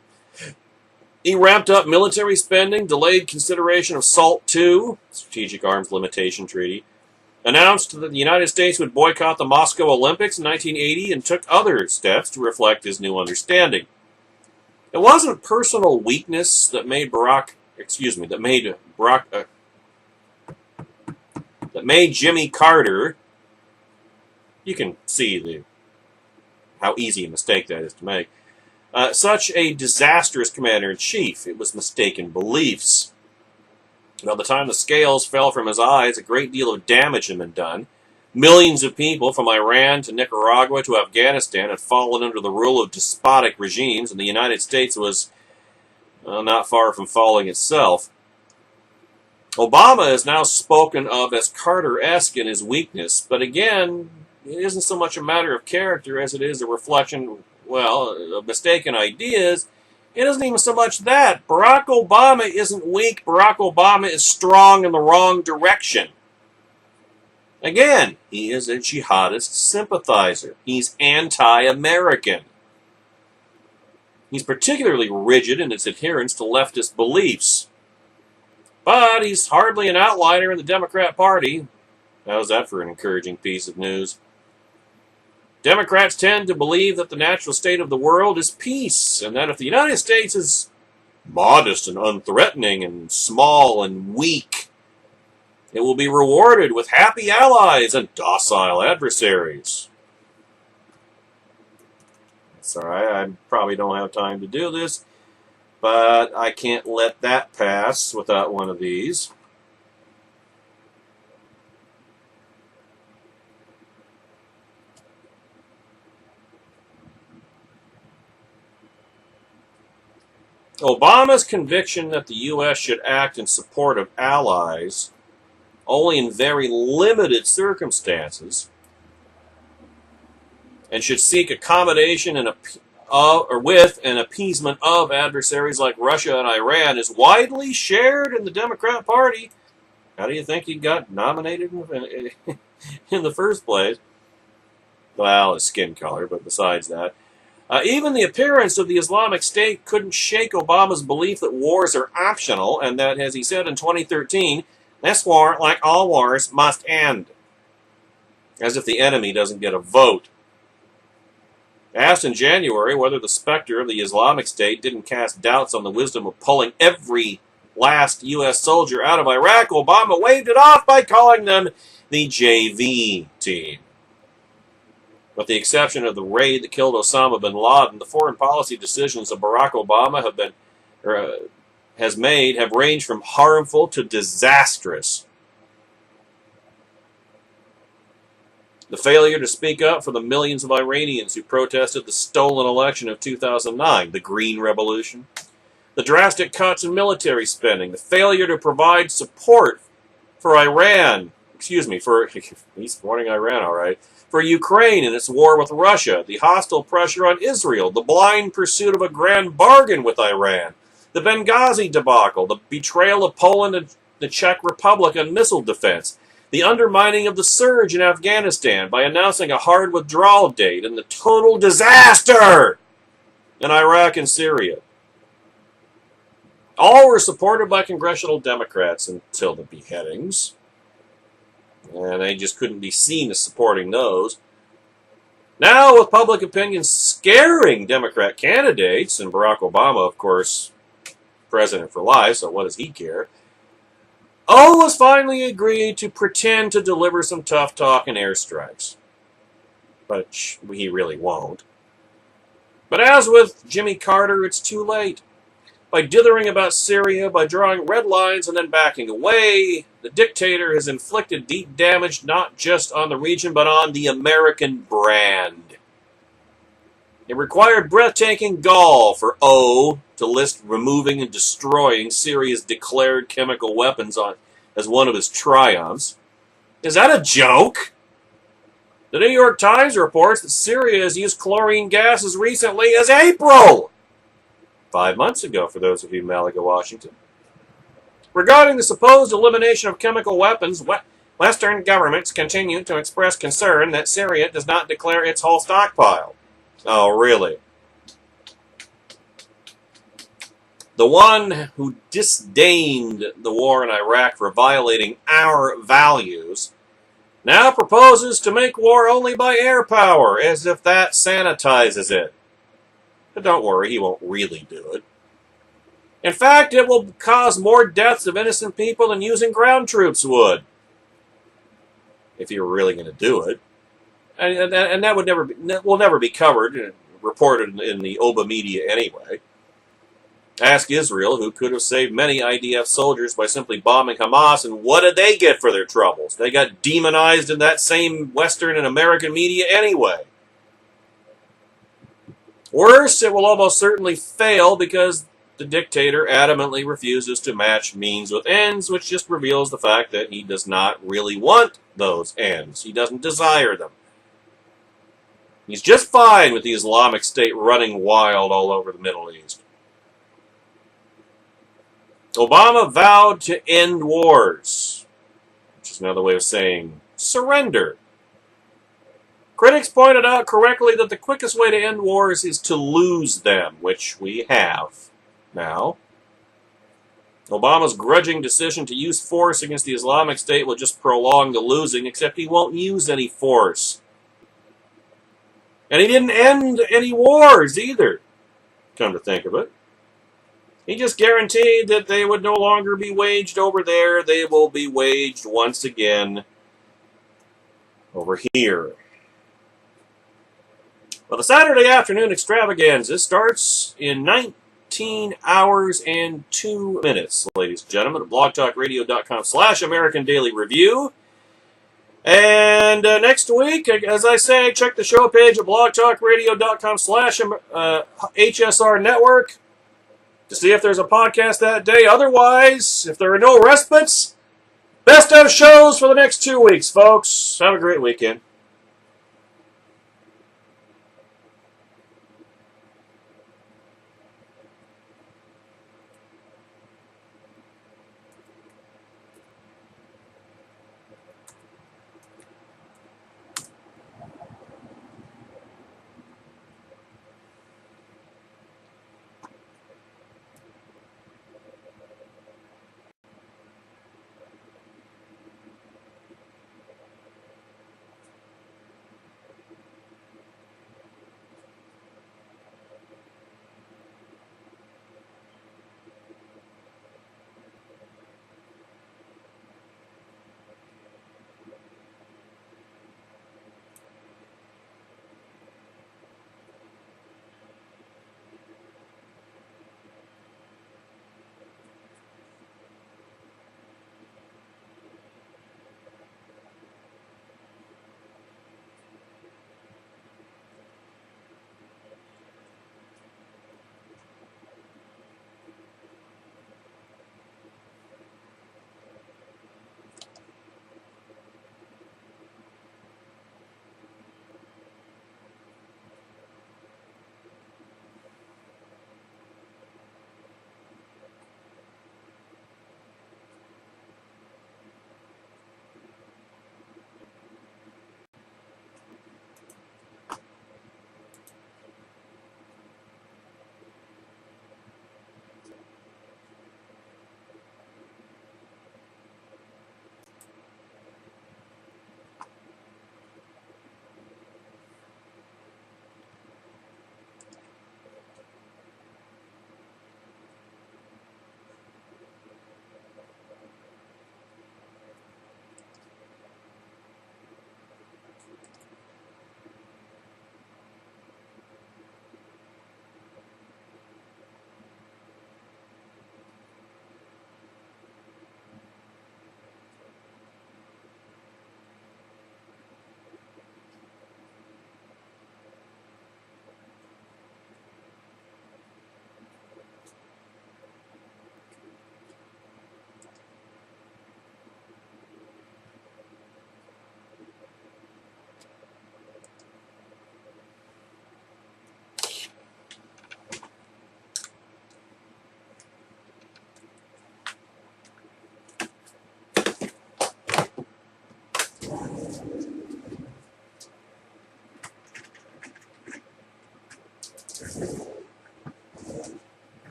He ramped up military spending, delayed consideration of SALT II, Strategic Arms Limitation Treaty, announced that the United States would boycott the Moscow Olympics in 1980, and took other steps to reflect his new understanding. It wasn't personal weakness that made Jimmy Carter. You can see how easy a mistake that is to make. Such a disastrous commander-in-chief. It was mistaken beliefs. By the time the scales fell from his eyes, a great deal of damage had been done. Millions of people from Iran to Nicaragua to Afghanistan had fallen under the rule of despotic regimes, and the United States was not far from falling itself. Obama is now spoken of as Carter-esque in his weakness, but again, it isn't so much a matter of character as it is a reflection, of mistaken ideas. It isn't even so much that. Barack Obama isn't weak. Barack Obama is strong in the wrong direction. Again, he is a jihadist sympathizer. He's anti-American. He's particularly rigid in his adherence to leftist beliefs. But he's hardly an outliner in the Democrat Party. How's that for an encouraging piece of news? Democrats tend to believe that the natural state of the world is peace, and that if the United States is modest and unthreatening and small and weak, it will be rewarded with happy allies and docile adversaries. Sorry, I probably don't have time to do this, but I can't let that pass without one of these. Obama's conviction that the U.S. should act in support of allies only in very limited circumstances and should seek accommodation with and appeasement of adversaries like Russia and Iran is widely shared in the Democrat Party. How do you think he got nominated in the first place? Well, his skin color, but besides that. Even the appearance of the Islamic State couldn't shake Obama's belief that wars are optional, and that, as he said in 2013, this war, like all wars, must end. As if the enemy doesn't get a vote. Asked in January whether the specter of the Islamic State didn't cast doubts on the wisdom of pulling every last U.S. soldier out of Iraq, Obama waved it off by calling them the JV team. With the exception of the raid that killed Osama bin Laden, the foreign policy decisions that Barack Obama have ranged from harmful to disastrous. The failure to speak up for the millions of Iranians who protested the stolen election of 2009, the Green Revolution, the drastic cuts in military spending, the failure to provide support for Iran, he's warning Iran, all right, for Ukraine in its war with Russia, the hostile pressure on Israel, the blind pursuit of a grand bargain with Iran, the Benghazi debacle, the betrayal of Poland and the Czech Republic on missile defense, the undermining of the surge in Afghanistan by announcing a hard withdrawal date, and the total disaster in Iraq and Syria. All were supported by congressional Democrats until the beheadings, and they just couldn't be seen as supporting those. Now, with public opinion scaring Democrat candidates, and Barack Obama, of course, president for life, so what does he care? O has finally agreed to pretend to deliver some tough talk and airstrikes. But he really won't. But as with Jimmy Carter, it's too late. By dithering about Syria, by drawing red lines and then backing away, the dictator has inflicted deep damage not just on the region, but on the American brand. It required breathtaking gall for O to list removing and destroying Syria's declared chemical weapons as one of his triumphs. Is that a joke? The New York Times reports that Syria has used chlorine gas as recently as April. 5 months ago, for those of you in Malaga, Washington. Regarding the supposed elimination of chemical weapons, Western governments continue to express concern that Syria does not declare its whole stockpile. Oh, really? The one who disdained the war in Iraq for violating our values now proposes to make war only by air power, as if that sanitizes it. But don't worry, he won't really do it. In fact, it will cause more deaths of innocent people than using ground troops would. If you were really going to do it. And that will never be covered, reported in the Oba media anyway. Ask Israel, who could have saved many IDF soldiers by simply bombing Hamas, and what did they get for their troubles? They got demonized in that same Western and American media anyway. Worse, it will almost certainly fail because the dictator adamantly refuses to match means with ends, which just reveals the fact that he does not really want those ends. He doesn't desire them. He's just fine with the Islamic State running wild all over the Middle East. Obama vowed to end wars, which is another way of saying surrender. Critics pointed out correctly that the quickest way to end wars is to lose them, which we have now. Obama's grudging decision to use force against the Islamic State will just prolong the losing, except he won't use any force. And he didn't end any wars either, come to think of it. He just guaranteed that they would no longer be waged over there. They will be waged once again over here. Well, the Saturday afternoon extravaganza starts in 19 hours and 2 minutes, ladies and gentlemen, at blogtalkradio.com/American Daily Review. And next week, as I say, check the show page at blogtalkradio.com/HSR Network to see if there's a podcast that day. Otherwise, if there are no respites, best of shows for the next 2 weeks, folks. Have a great weekend.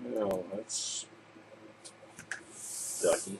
No, that's ducky.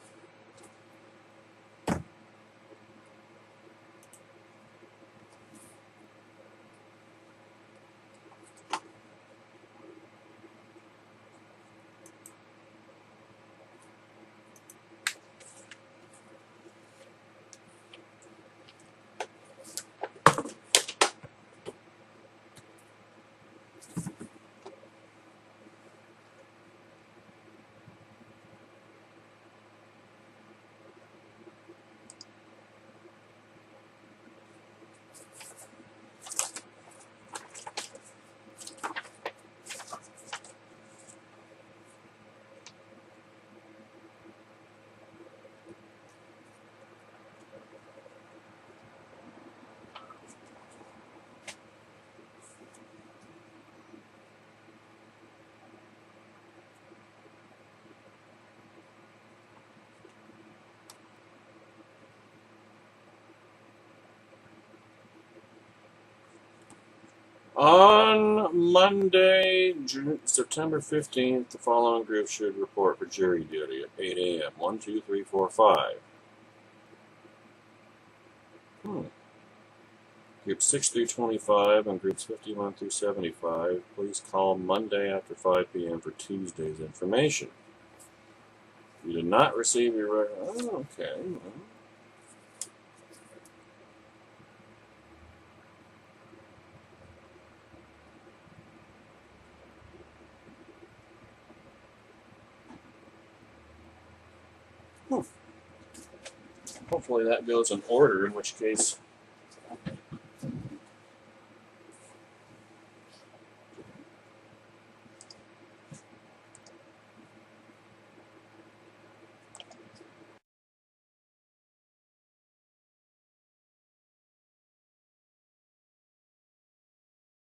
On Monday, September 15th, the following group should report for jury duty at 8 a.m. 1, 2, 3, 4, 5. Groups 6 through 25 and groups 51 through 75, please call Monday after 5 p.m. for Tuesday's information. If you did not receive your... Oh, okay. Hopefully that goes in order, in which case